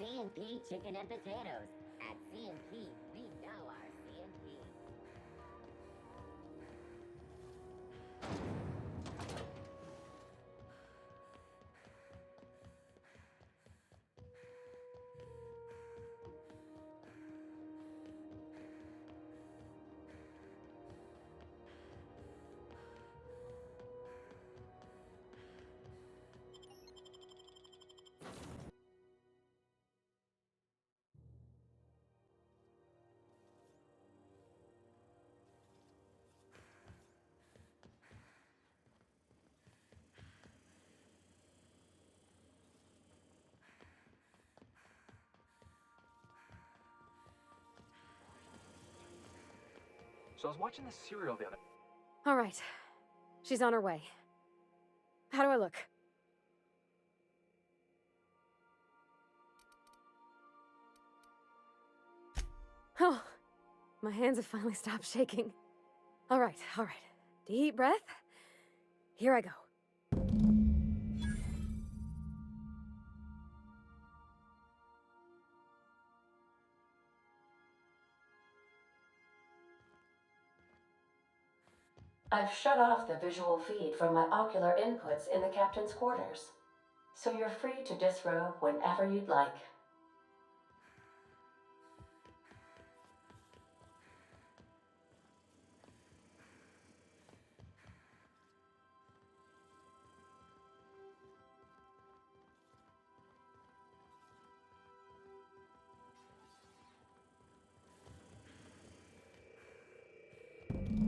C&P chicken and potatoes. At C&P, we know our C&P. So I was watching this serial the other. All right. She's on her way. How do I look? Oh, my hands have finally stopped shaking. All right, all right. Deep breath. Here I go. I've shut off the visual feed from my ocular inputs in the captain's quarters, so you're free to disrobe whenever you'd like.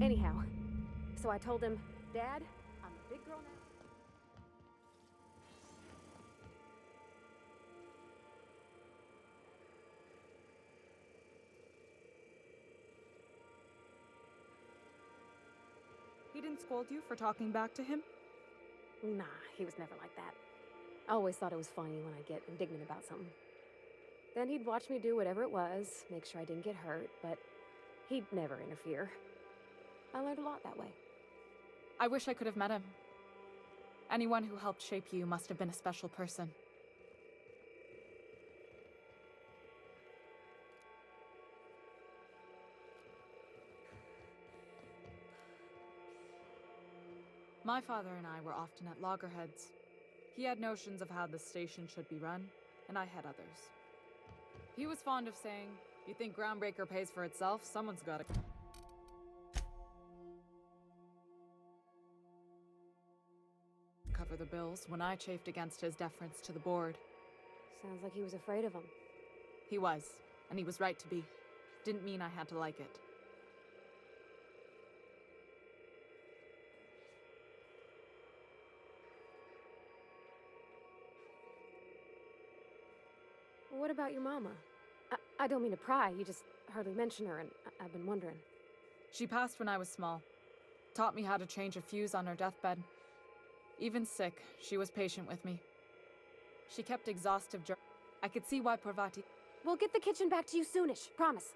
Anyhow, so I told him, Dad, I'm a big girl now. He didn't scold you for talking back to him? Nah, he was never like that. I always thought it was funny when I get indignant about something. Then he'd watch me do whatever it was, make sure I didn't get hurt, but he'd never interfere. I learned a lot that way. I wish I could have met him. Anyone who helped shape you must have been a special person. My father and I were often at loggerheads. He had notions of how the station should be run, and I had others. He was fond of saying, "You think Groundbreaker pays for itself? Someone's gotta..." cover the bills when I chafed against his deference to the board. Sounds like he was afraid of him. He was, and he was right to be. Didn't mean I had to like it. What about your mama? I don't mean to pry, you just hardly mention her, and I've been wondering. She passed when I was small. Taught me how to change a fuse on her deathbed. Even sick, she was patient with me. She kept exhaustive I could see why Parvati... We'll get the kitchen back to you soonish, promise.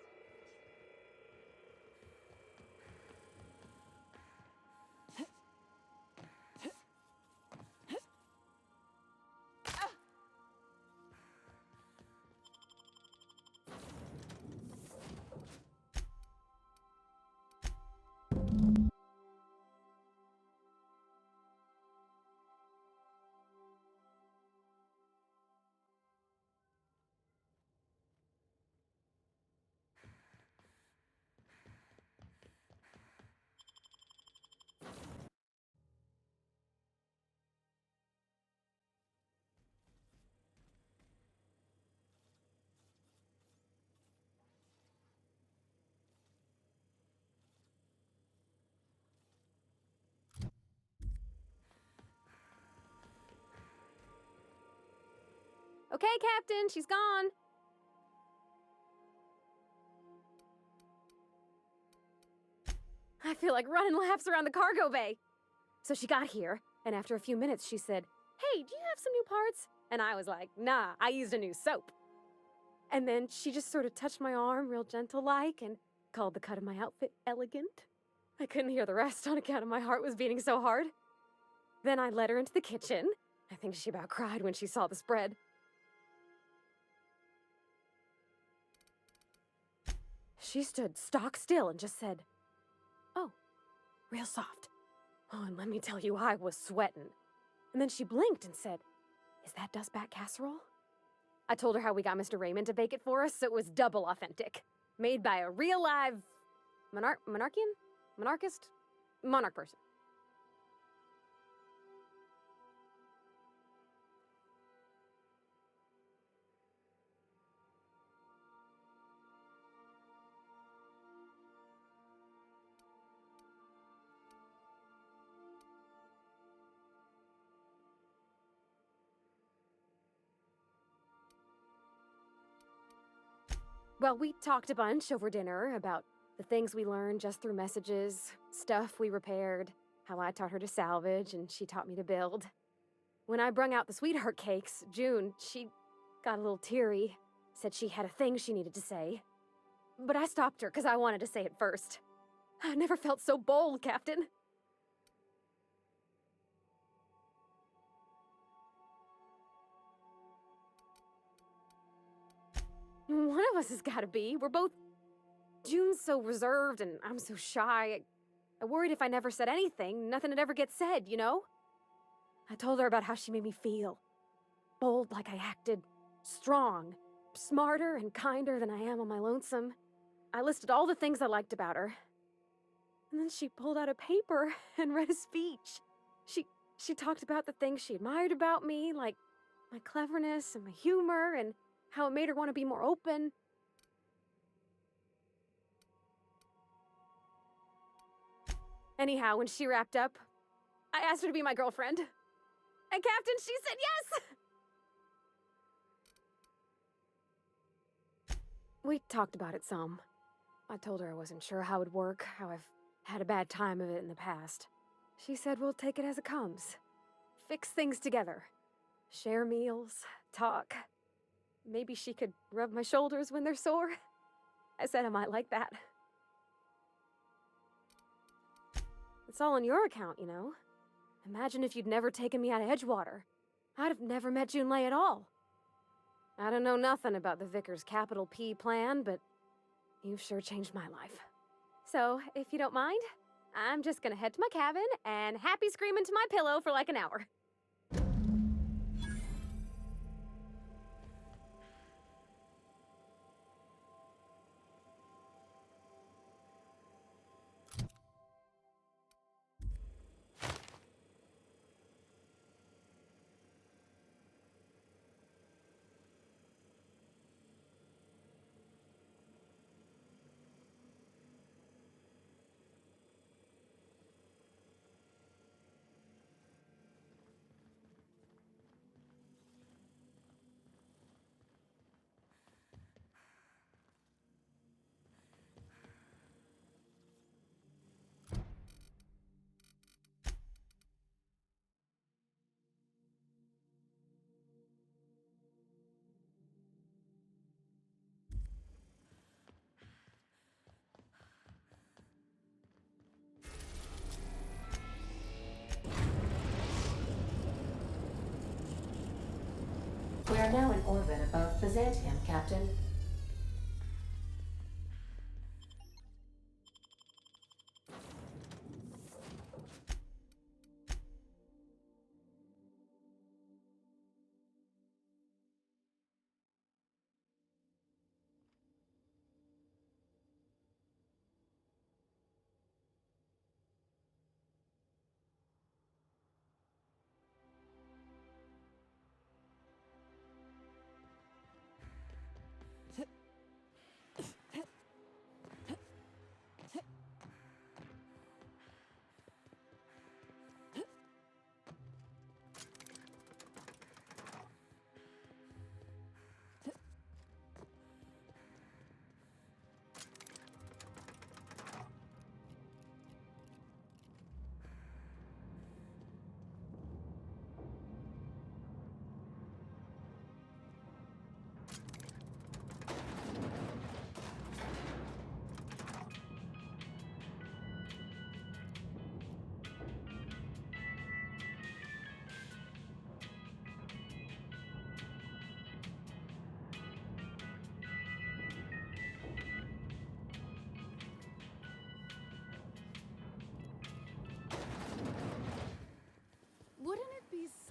Okay, Captain, she's gone. I feel like running laps around the cargo bay. So she got here, and after a few minutes she said, "Hey, do you have some new parts?" And I was like, "Nah, I used a new soap." And then she just sort of touched my arm real gentle-like and called the cut of my outfit elegant. I couldn't hear the rest on account of my heart was beating so hard. Then I led her into the kitchen. I think she about cried when she saw the spread. she stood stock still and just said, "Oh," real soft. Oh, and let me tell you, I was sweating. And then she blinked and said, "Is that dustback casserole?" I told her how we got Mr. Raymond to bake it for us, so it was double authentic. Made by a real live monarch person. Well, we talked a bunch over dinner about the things we learned just through messages, stuff we repaired, how I taught her to salvage and she taught me to build. When I brung out the sweetheart cakes, June, she got a little teary, said she had a thing she needed to say. But I stopped her because I wanted to say it first. I never felt so bold, Captain. One of us has got to be. We're both... June's so reserved and I'm so shy. I worried if I never said anything, nothing would ever get said, you know? I told her about how she made me feel. Bold like I acted. Strong. Smarter and kinder than I am on my lonesome. I listed all the things I liked about her. And then she pulled out a paper and read a speech. She talked about the things she admired about me, like my cleverness and my humor, and how it made her want to be more open. Anyhow, when she wrapped up, I asked her to be my girlfriend. And Captain, she said yes! We talked about it some. I told her I wasn't sure how it'd work, how I've had a bad time of it in the past. She said we'll take it as it comes. Fix things together. Share meals, talk. Maybe she could rub my shoulders when they're sore. I said I might like that. It's all on your account, you know? Imagine if you'd never taken me out of Edgewater. I'd have never met Junlei at all. I don't know nothing about the Vicar's capital P plan, but you've sure changed my life. So, if you don't mind, I'm just gonna head to my cabin and happy scream into my pillow for like an hour. We are now in orbit above Byzantium, Captain.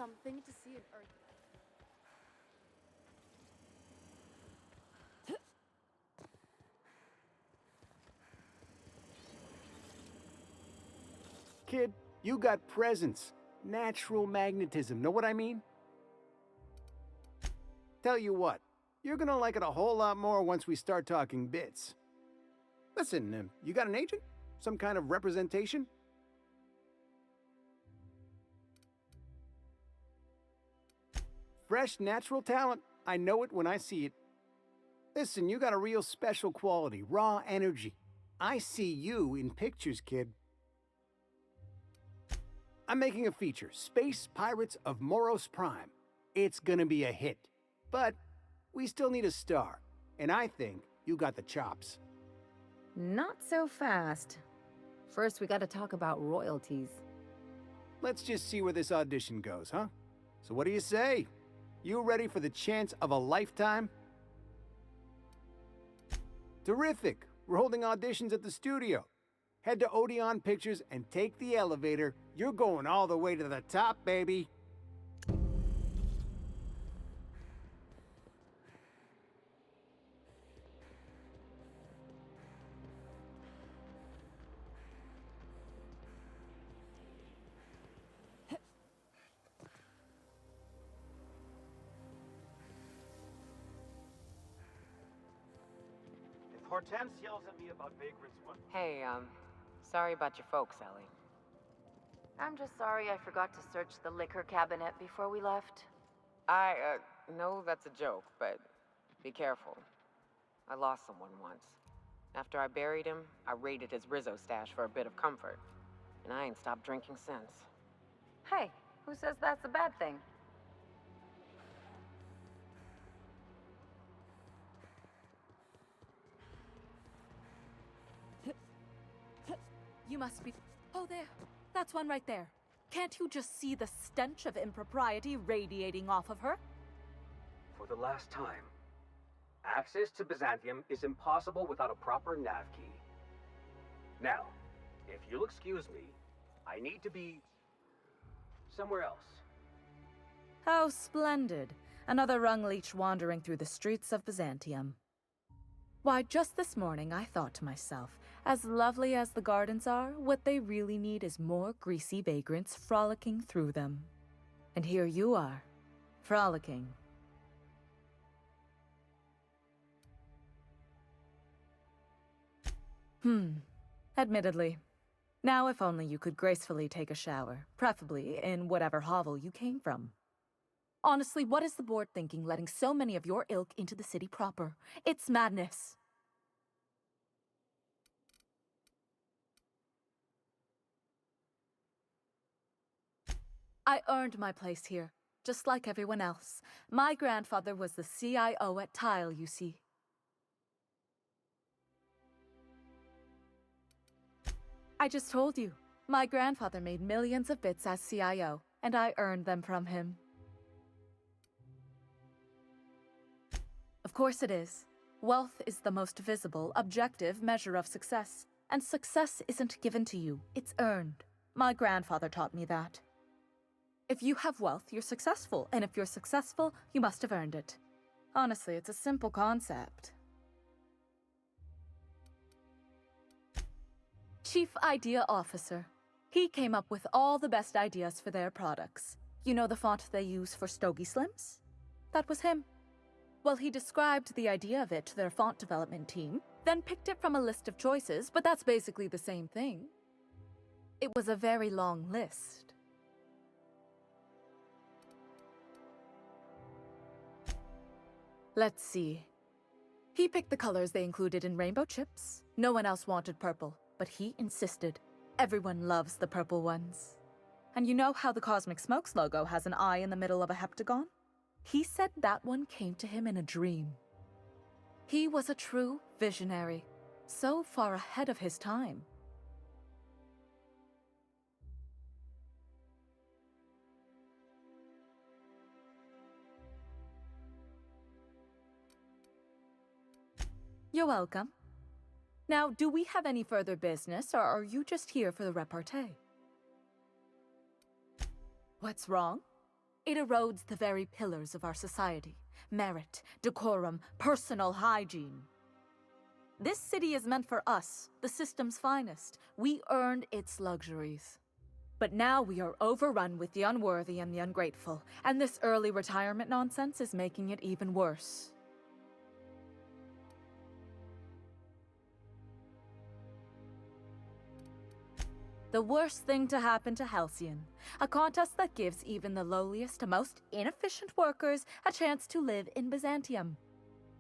something to see an Earth. Kid, you got presence. Natural magnetism, know what I mean? Tell you what, you're gonna like it a whole lot more once we start talking bits. Listen, you got an agent? Some kind of representation? Fresh, natural talent. I know it when I see it. Listen, you got a real special quality, raw energy. I see you in pictures, kid. I'm making a feature, Space Pirates of Moros Prime. It's gonna be a hit. But we still need a star, and I think you got the chops. Not so fast. First, we gotta talk about royalties. Let's just see where this audition goes, huh? So what do you say? You ready for the chance of a lifetime? Terrific! We're holding auditions at the studio. Head to Odeon Pictures and take the elevator. You're going all the way to the top, baby. If Hortense yells at me about vagrants, what? Hey, sorry about your folks, Ellie. I'm just sorry I forgot to search the liquor cabinet before we left. I know that's a joke, but be careful. I lost someone once. After I buried him, I raided his Rizzo stash for a bit of comfort. And I ain't stopped drinking since. Hey, who says that's a bad thing? You must be... Oh, there. That's one right there. Can't you just see the stench of impropriety radiating off of her? For the last time, access to Byzantium is impossible without a proper nav key. Now, if you'll excuse me, I need to be somewhere else. How splendid. Another rung leech wandering through the streets of Byzantium. Why, just this morning I thought to myself, as lovely as the gardens are, what they really need is more greasy vagrants frolicking through them. And here you are, frolicking. Admittedly. Now if only you could gracefully take a shower, preferably in whatever hovel you came from. Honestly, what is the board thinking letting so many of your ilk into the city proper? It's madness. I earned my place here, just like everyone else. My grandfather was the CIO at Tile, you see. I just told you. My grandfather made millions of bits as CIO, and I earned them from him. Of course it is. Wealth is the most visible, objective measure of success. And success isn't given to you, it's earned. My grandfather taught me that. If you have wealth, you're successful, and if you're successful, you must have earned it. Honestly, it's a simple concept. Chief Idea Officer. He came up with all the best ideas for their products. You know the font they use for Stogie Slims? That was him. Well, he described the idea of it to their font development team, then picked it from a list of choices, but that's basically the same thing. It was a very long list. Let's see. He picked the colors they included in rainbow chips. No one else wanted purple, but he insisted. Everyone loves the purple ones. And you know how the Cosmic Smokes logo has an eye in the middle of a heptagon? He said that one came to him in a dream. He was a true visionary, so far ahead of his time. You're welcome. Now, do we have any further business, or are you just here for the repartee? What's wrong? It erodes the very pillars of our society: merit, decorum, personal hygiene. This city is meant for us, the system's finest. We earned its luxuries. But now we are overrun with the unworthy and the ungrateful, and this early retirement nonsense is making it even worse. The worst thing to happen to Halcyon, a contest that gives even the lowliest and most inefficient workers a chance to live in Byzantium.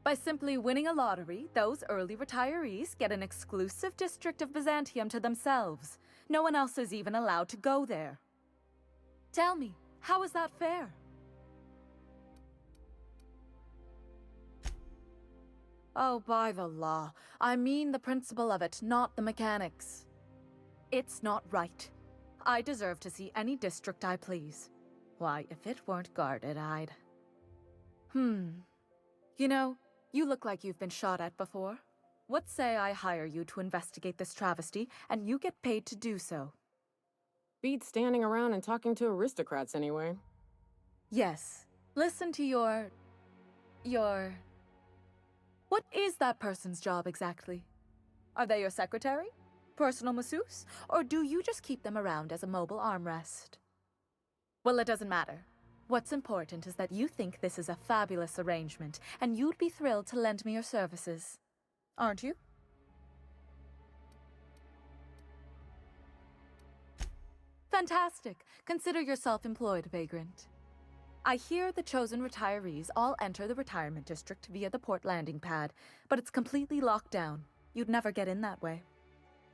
By simply winning a lottery, those early retirees get an exclusive district of Byzantium to themselves. No one else is even allowed to go there. Tell me, how is that fair? Oh, by the law, I mean the principle of it, not the mechanics. It's not right. I deserve to see any district I please. Why, if it weren't guarded, I'd... You know, you look like you've been shot at before. What say I hire you to investigate this travesty, and you get paid to do so? Beats standing around and talking to aristocrats anyway. Yes. Listen to your... What is that person's job exactly? Are they your secretary? Personal masseuse? Or do you just keep them around as a mobile armrest? Well, it doesn't matter. What's important is that you think this is a fabulous arrangement, and you'd be thrilled to lend me your services. Aren't you? Fantastic. Consider yourself employed, vagrant. I hear the chosen retirees all enter the retirement district via the port landing pad, but it's completely locked down. You'd never get in that way.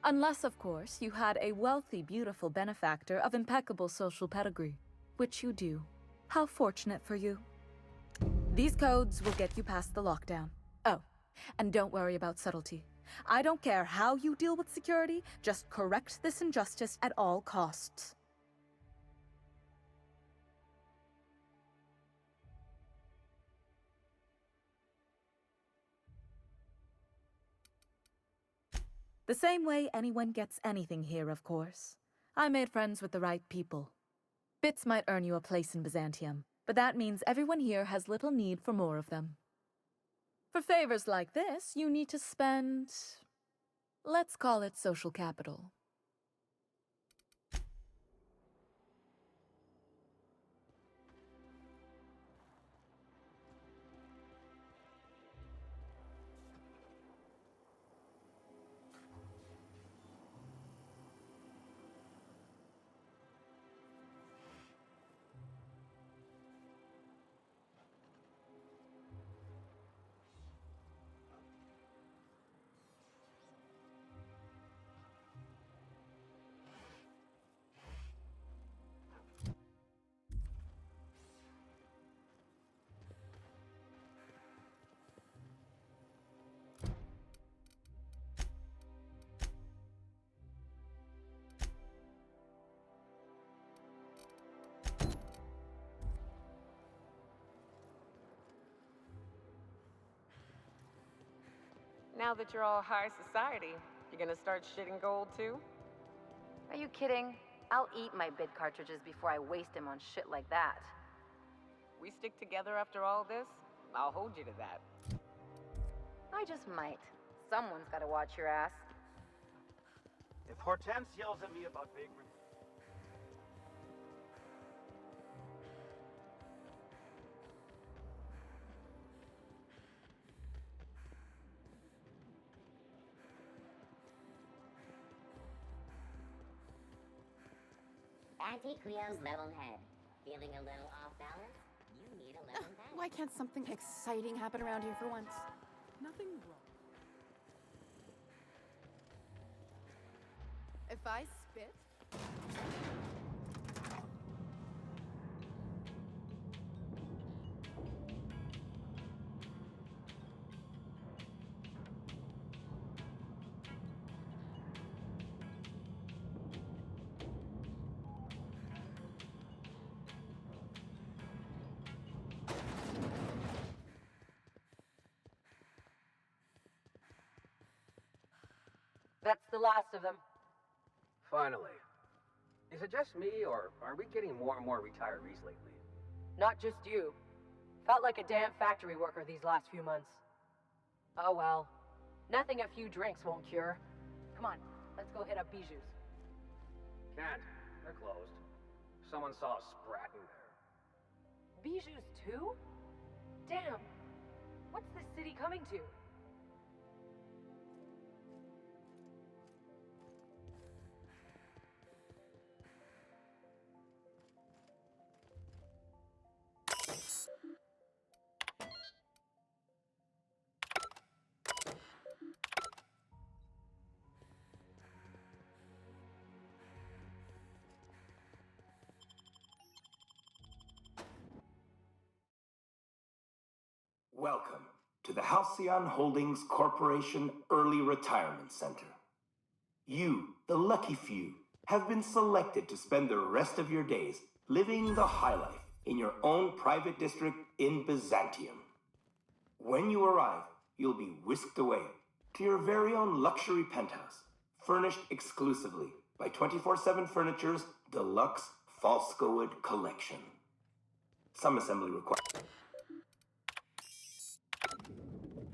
Unless, of course, you had a wealthy, beautiful benefactor of impeccable social pedigree, which you do. How fortunate for you. These codes will get you past the lockdown. Oh, and don't worry about subtlety. I don't care how you deal with security, just correct this injustice at all costs. The same way anyone gets anything here, of course. I made friends with the right people. Bits might earn you a place in Byzantium, but that means everyone here has little need for more of them. For favors like this, you need to spend... let's call it social capital. Now that you're all high society, you gonna start shitting gold too? Are you kidding? I'll eat my bid cartridges before I waste them on shit like that. We stick together after all this? I'll hold you to that. I just might. Someone's gotta watch your ass. If Hortense yells at me about big... Auntie Cleo's level head. Feeling a little off balance? You need a level head. Why can't something exciting happen around here for once? Nothing wrong. If I spit... That's the last of them. Finally. Is it just me, or are we getting more and more retirees lately? Not just you. Felt like a damn factory worker these last few months. Oh well. Nothing a few drinks won't cure. Come on, let's go hit up Bijou's. Can't. They're closed. Someone saw a sprat in there. Bijou's too? Damn. What's this city coming to? Welcome to the Halcyon Holdings Corporation Early Retirement Center. You, the lucky few, have been selected to spend the rest of your days living the high life in your own private district in Byzantium. When you arrive, you'll be whisked away to your very own luxury penthouse, furnished exclusively by 24/7 Furniture's deluxe Falscowood collection. Some assembly required.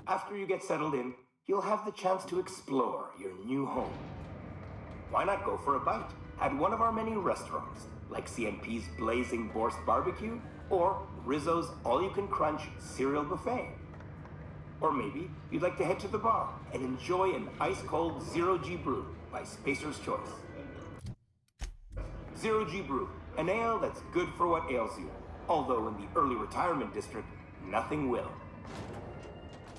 After you get settled in, you'll have the chance to explore your new home. Why not go for a bite at one of our many restaurants, like CNP's Blazing Borscht Barbecue or Rizzo's All-You-Can-Crunch Cereal Buffet? Or maybe you'd like to head to the bar and enjoy an ice-cold Zero-G Brew by Spacer's Choice. Zero-G Brew, an ale that's good for what ails you, although in the early retirement district, nothing will.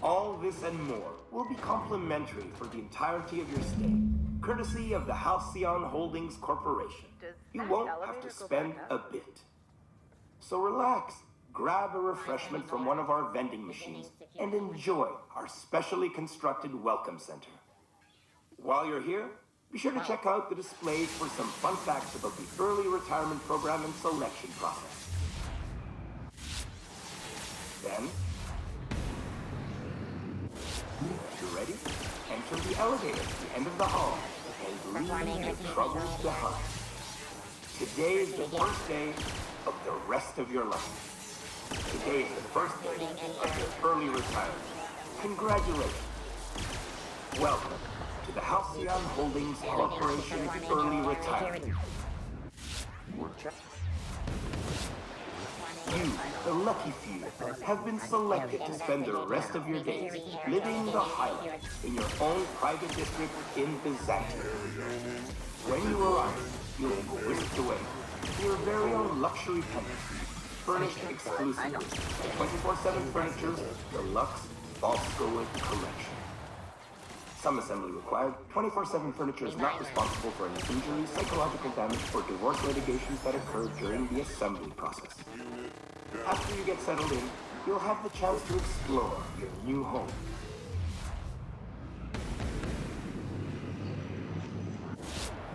All this and more will be complimentary for the entirety of your stay, courtesy of the Halcyon Holdings Corporation. You won't have to spend a bit. So relax, grab a refreshment from one of our vending machines, and enjoy our specially constructed welcome center. While you're here, be sure to check out the displays for some fun facts about the early retirement program and selection process. Then, if you're ready, enter the elevator at the end of the hall and leave your troubles behind. Today is the first day of the rest of your life. Today is the first day of your early retirement. Congratulations. Welcome to the Halcyon Holdings Corporation Early Retirement. You, the lucky few, have been selected to spend the rest of your days living the high life in your own private district in Byzantium. When you arrive, you'll be whisked away to your very own luxury penthouse, furnished exclusively by 24/7 Furniture's deluxe Falscowood collection. Some assembly required. 24/7 Furniture is not responsible for any injuries, psychological damage, or divorce litigations that occur during the assembly process. After you get settled in, you'll have the chance to explore your new home.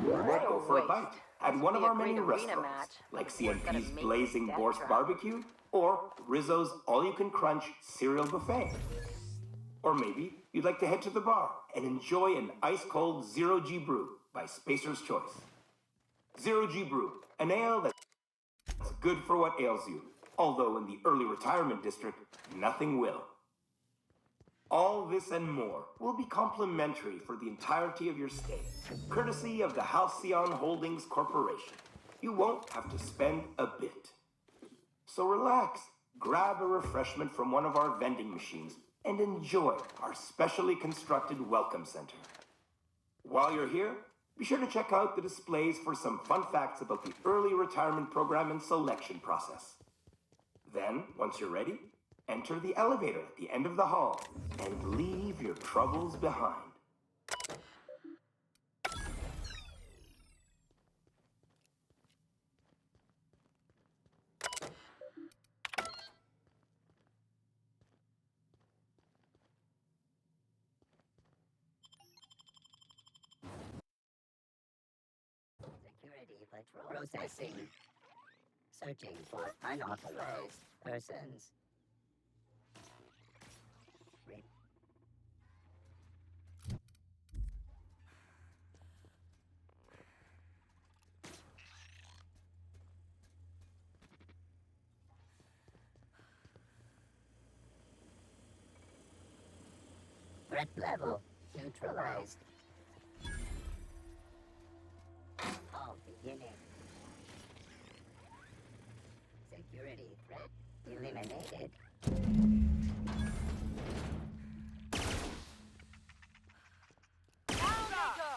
Or go for a bite at one of our many restaurants, like CNP's Blazing Borscht Barbecue or Rizzo's All-You-Can-Crunch Cereal Buffet. Or maybe you'd like to head to the bar and enjoy an ice-cold Zero-G Brew by Spacer's Choice. Zero-G Brew, an ale that's good for what ails you, although in the early retirement district, nothing will. All this and more will be complimentary for the entirety of your stay, courtesy of the Halcyon Holdings Corporation. You won't have to spend a bit. So relax, grab a refreshment from one of our vending machines, and enjoy our specially constructed welcome center. While you're here, be sure to check out the displays for some fun facts about the early retirement program and selection process. Then, once you're ready, enter the elevator at the end of the hall and leave your troubles behind. Security patrol processing. Searching for unauthorized persons. Threat level neutralized. All beginning. Security threat eliminated. Down they go!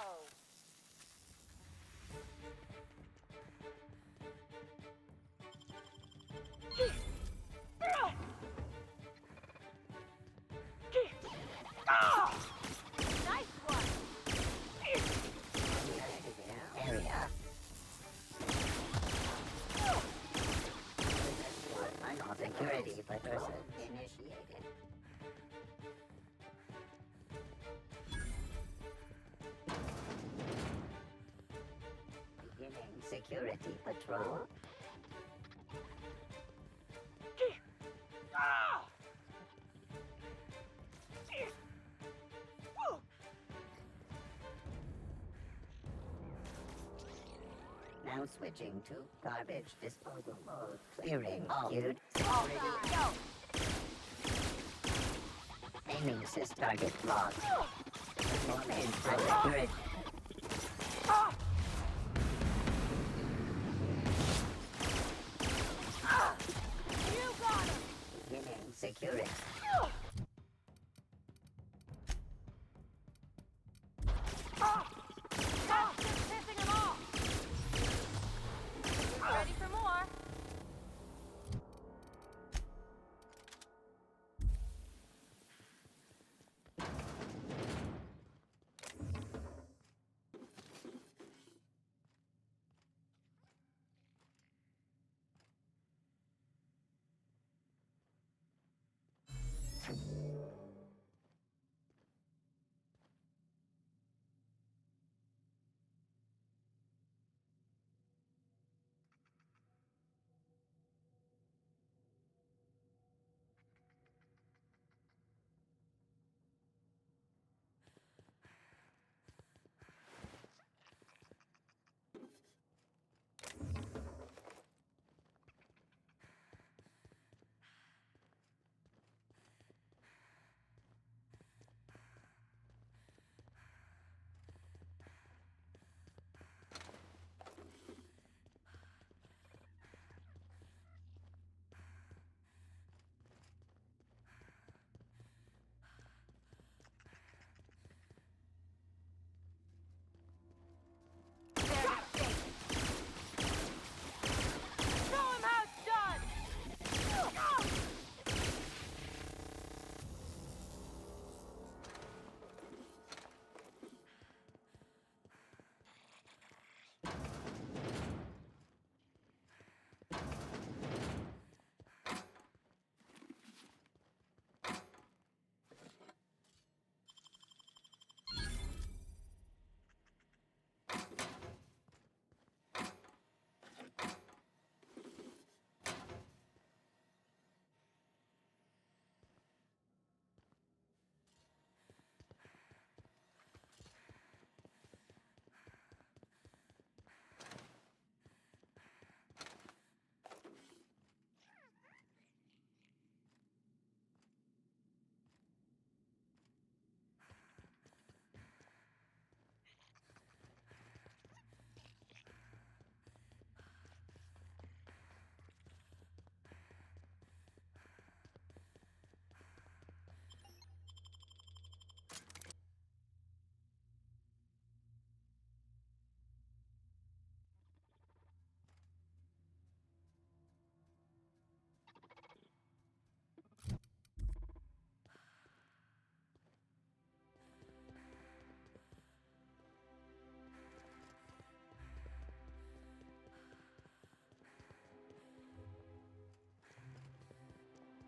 Nice one! Area. Final security person initiated. Beginning security patrol. Now switching to garbage disposal mode. Clearing queued security. Aiming assist target locked. Performing security. You got him! Beginning security. That's just pissing him off! Ready for more?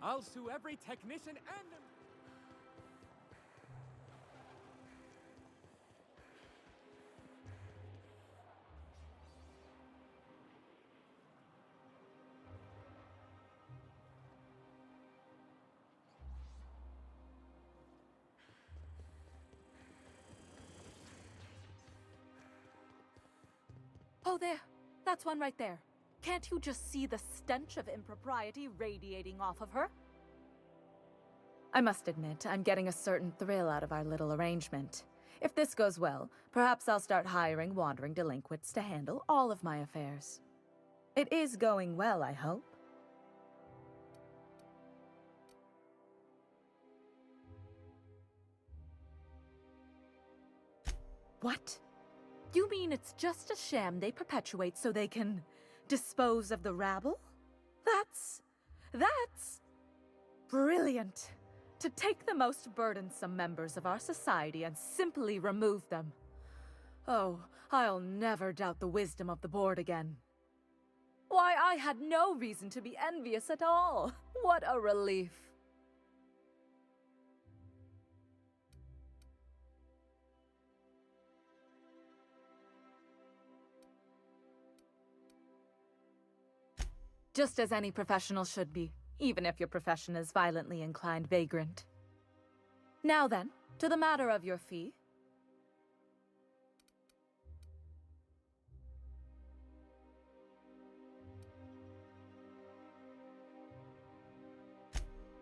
I'll sue every technician and... Oh, there. That's one right there. Can't you just see the stench of impropriety radiating off of her? I must admit, I'm getting a certain thrill out of our little arrangement. If this goes well, perhaps I'll start hiring wandering delinquents to handle all of my affairs. It is going well, I hope. What? You mean it's just a sham they perpetuate so they can dispose of the rabble? That's brilliant. To take the most burdensome members of our society and simply remove them. Oh, I'll never doubt the wisdom of the board again. Why, I had no reason to be envious at all. What a relief. Just as any professional should be, even if your profession is violently inclined vagrant. Now then, to the matter of your fee.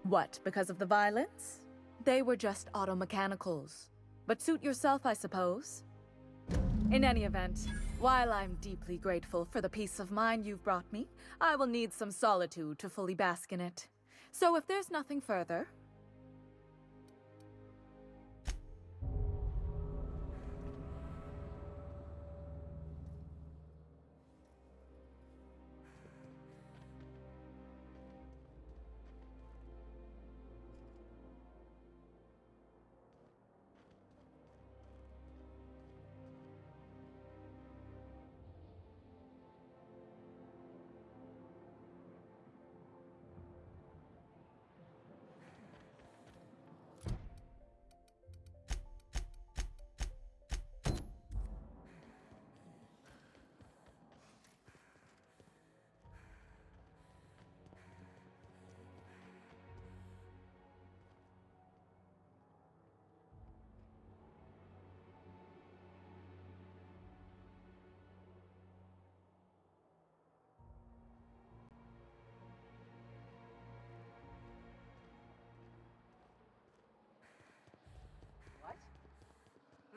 What, because of the violence? They were just auto-mechanicals. But suit yourself, I suppose. In any event, while I'm deeply grateful for the peace of mind you've brought me, I will need some solitude to fully bask in it. So if there's nothing further...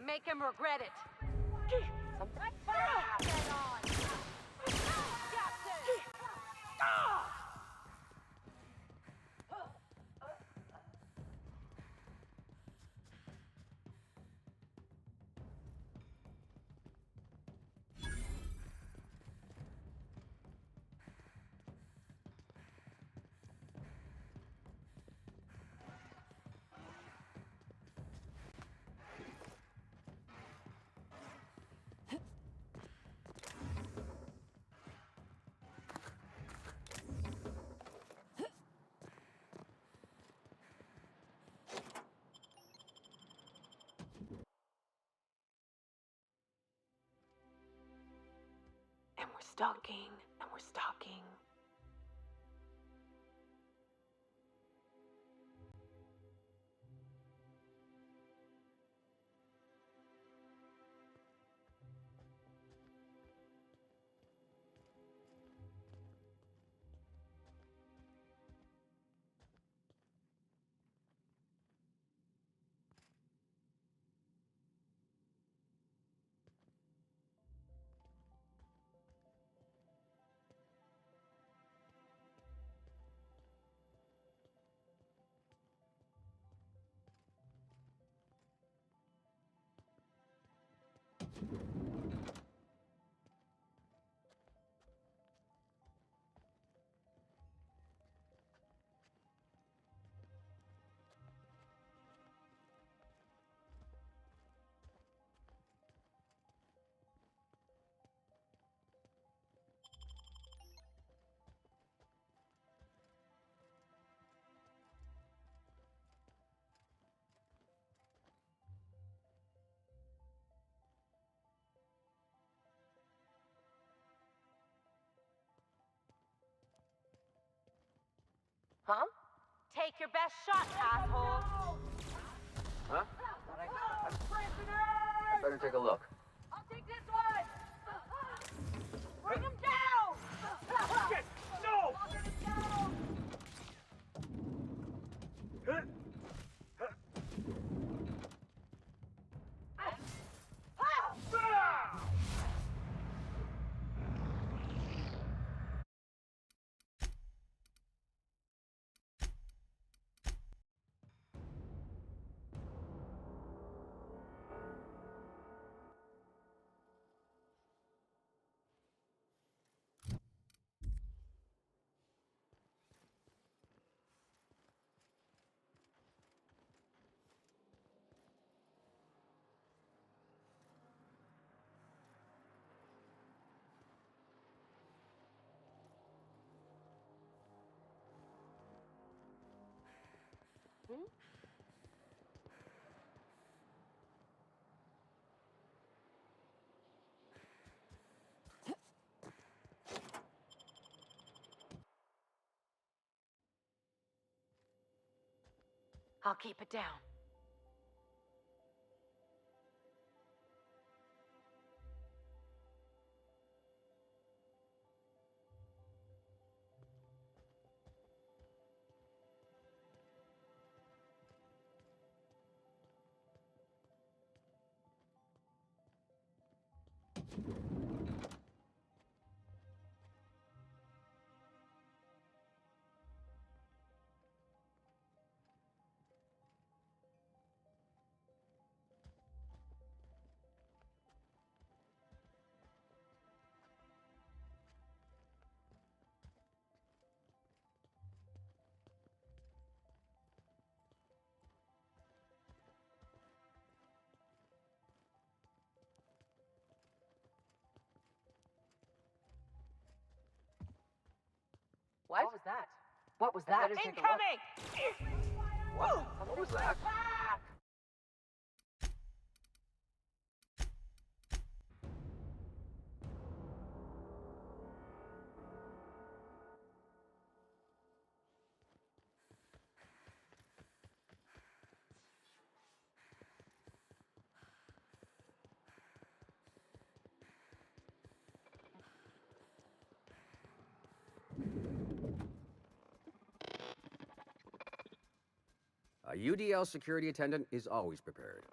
Make him regret it. Something bad on. And we're stalking, and we're stalking. Huh? Take your best shot, asshole. Huh? I better take a look. I'll take this one. Bring him down. Shit! No! I'll keep it down. What was that? What was that? Incoming! Whoa! What was that? A UDL security attendant is always prepared.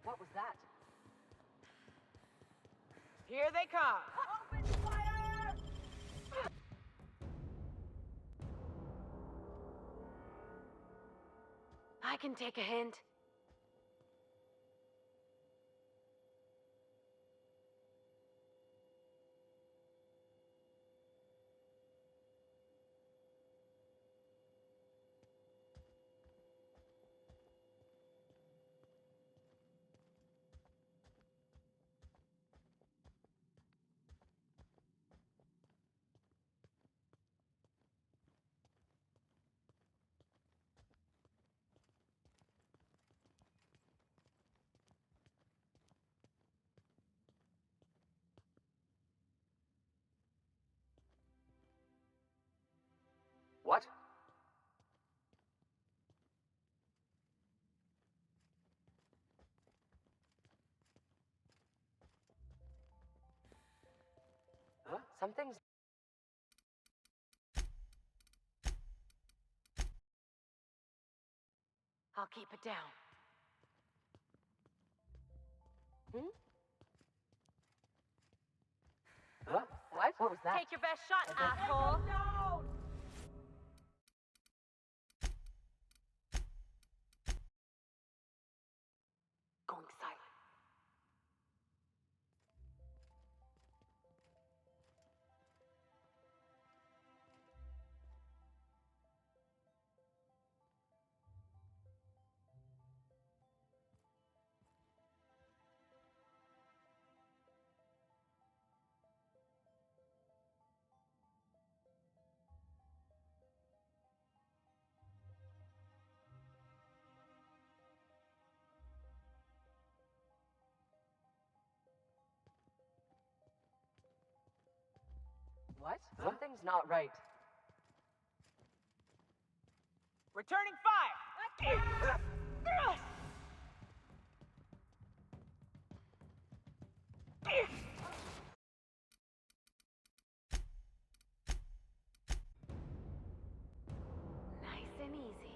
What was that? Here they come. Open fire! I can take a hint. What? Huh? Something's... I'll keep it down. What? What was that? Take your best shot, asshole! Going silent. What? Something's not right. Returning fire! Nice and easy.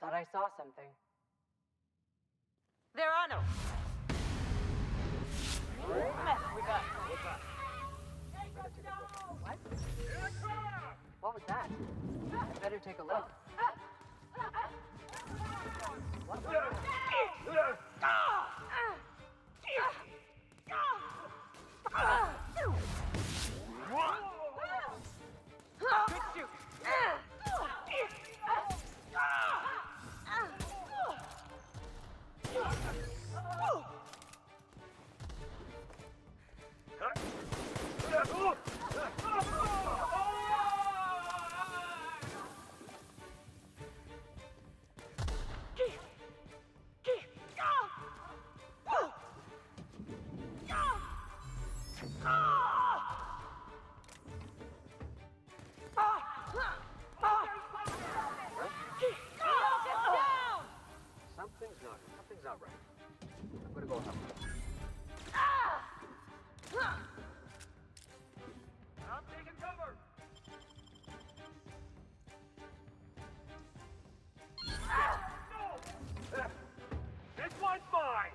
Thought I saw something. There are no. We got. What was that? I better take a look. Good shoot. Something's not right. I'm gonna go help. I'm taking cover! No! This one's mine!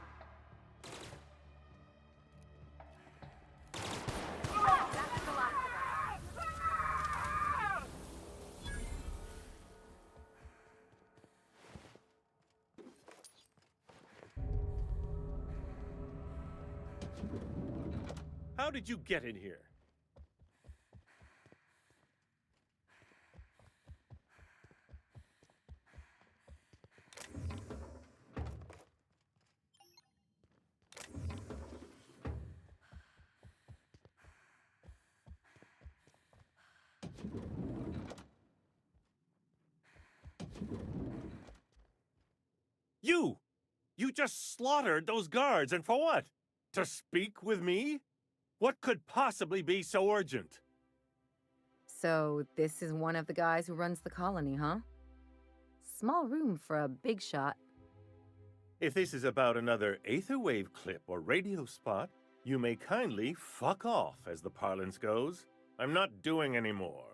How did you get in here? You just slaughtered those guards, and for what? To speak with me? What could possibly be so urgent? So, this is one of the guys who runs the colony, huh? Small room for a big shot. If this is about another aetherwave clip or radio spot, you may kindly fuck off, as the parlance goes. I'm not doing any more.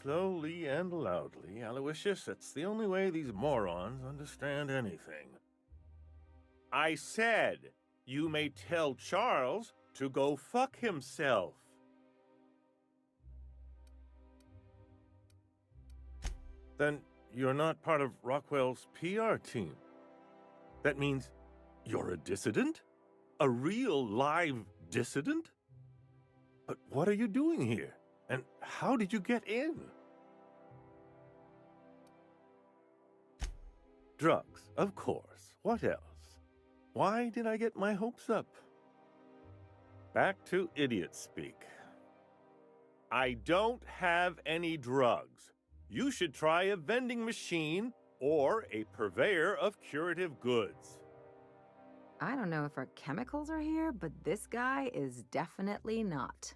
Slowly and loudly, Aloysius, it's the only way these morons understand anything. I said, you may tell Charles to go fuck himself. Then you're not part of Rockwell's PR team. That means you're a dissident? A real live dissident? But what are you doing here? And how did you get in? Drugs, of course. What else? Why did I get my hopes up? Back to idiot speak. I don't have any drugs. You should try a vending machine or a purveyor of curative goods. I don't know if our chemicals are here, but this guy is definitely not.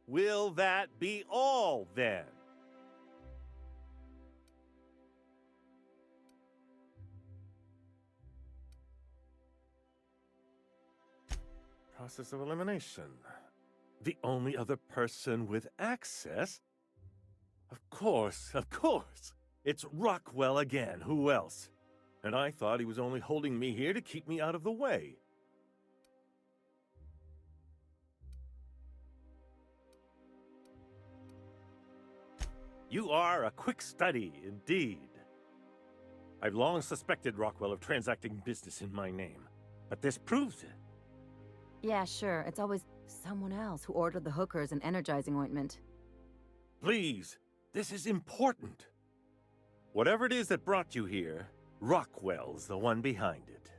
Will that be all, then? Process of elimination. The only other person with access? Of course. It's Rockwell again. Who else? And I thought he was only holding me here to keep me out of the way. You are a quick study, indeed. I've long suspected Rockwell of transacting business in my name, but this proves it. Yeah, sure. It's always someone else who ordered the hookers and energizing ointment. Please, this is important. Whatever it is that brought you here, Rockwell's the one behind it.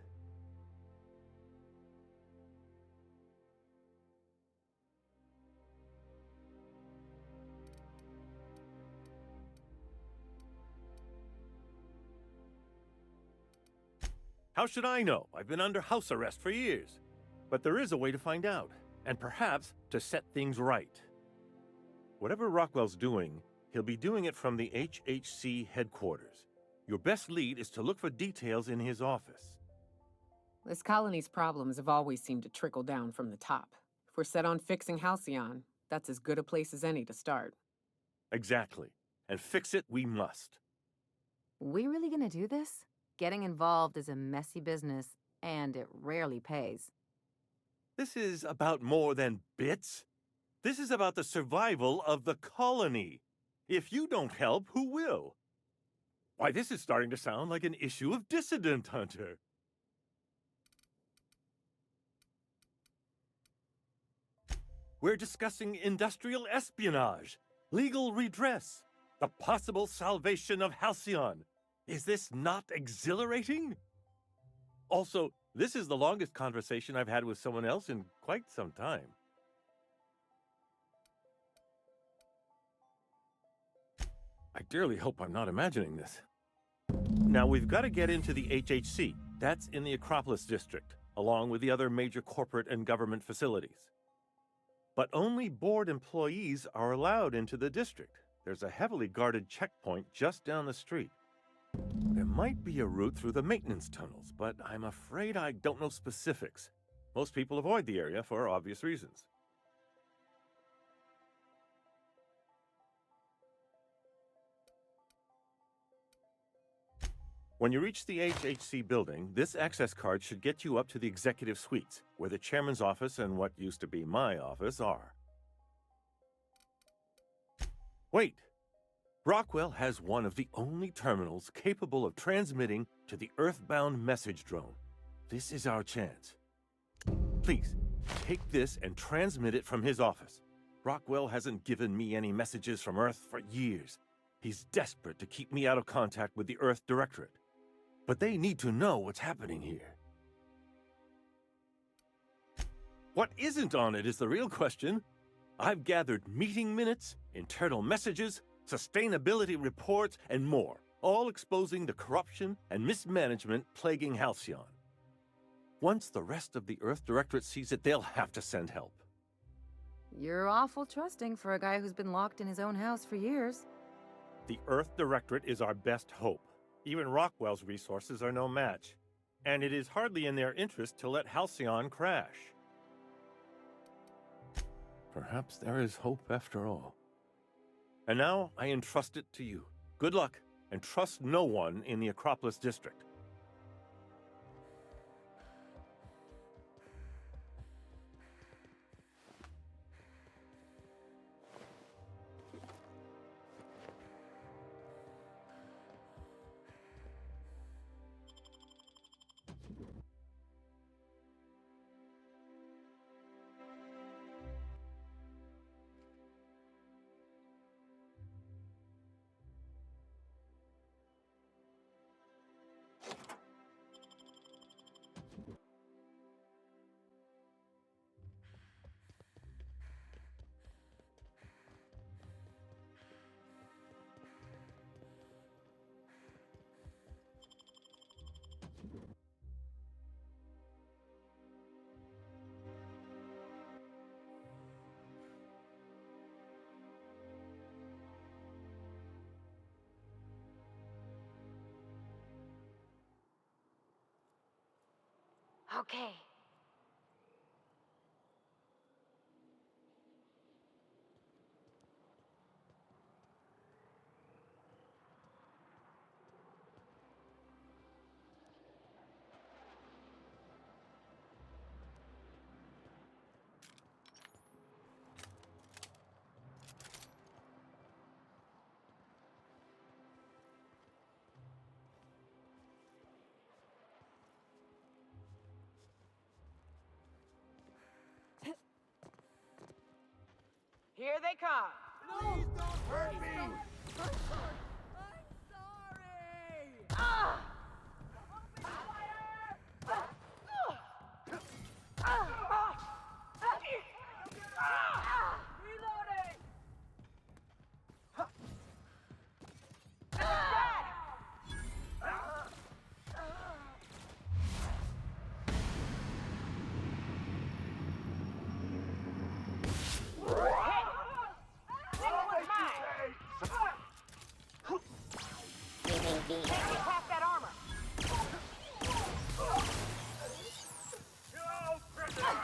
How should I know? I've been under house arrest for years. But there is a way to find out, and perhaps to set things right. Whatever Rockwell's doing, he'll be doing it from the HHC headquarters. Your best lead is to look for details in his office. This colony's problems have always seemed to trickle down from the top. If we're set on fixing Halcyon, That's as good a place as any to start. Exactly. And fix it we must. We really gonna do this? Getting involved is a messy business, and it rarely pays. This is about more than bits. This is about the survival of the colony. If you don't help, who will? Why, this is starting to sound like an issue of Dissident Hunter. We're discussing industrial espionage, legal redress, the possible salvation of Halcyon. Is this not exhilarating? Also, this is the longest conversation I've had with someone else in quite some time. I dearly hope I'm not imagining this. Now, we've got to get into the HHC. That's in the Acropolis district, along with the other major corporate and government facilities. But only board employees are allowed into the district. There's a heavily guarded checkpoint just down the street. There might be a route through the maintenance tunnels, but I'm afraid I don't know specifics. Most people avoid the area for obvious reasons. When you reach the HHC building, this access card should get you up to the executive suites, where the chairman's office and what used to be my office are. Wait! Rockwell has one of the only terminals capable of transmitting to the Earthbound message drone. This is our chance. Please, take this and transmit it from his office. Rockwell hasn't given me any messages from Earth for years. He's desperate to keep me out of contact with the Earth Directorate. But they need to know what's happening here. What isn't on it is the real question. I've gathered meeting minutes, internal messages, sustainability reports, and more, all exposing the corruption and mismanagement plaguing Halcyon. Once the rest of the Earth Directorate sees it, they'll have to send help. You're awful trusting for a guy who's been locked in his own house for years. The Earth Directorate is our best hope. Even Rockwell's resources are no match. And it is hardly in their interest to let Halcyon crash. Perhaps there is hope after all. And now I entrust it to you. Good luck, and trust no one in the Acropolis district. Okay. Here they come. Please don't hurt me!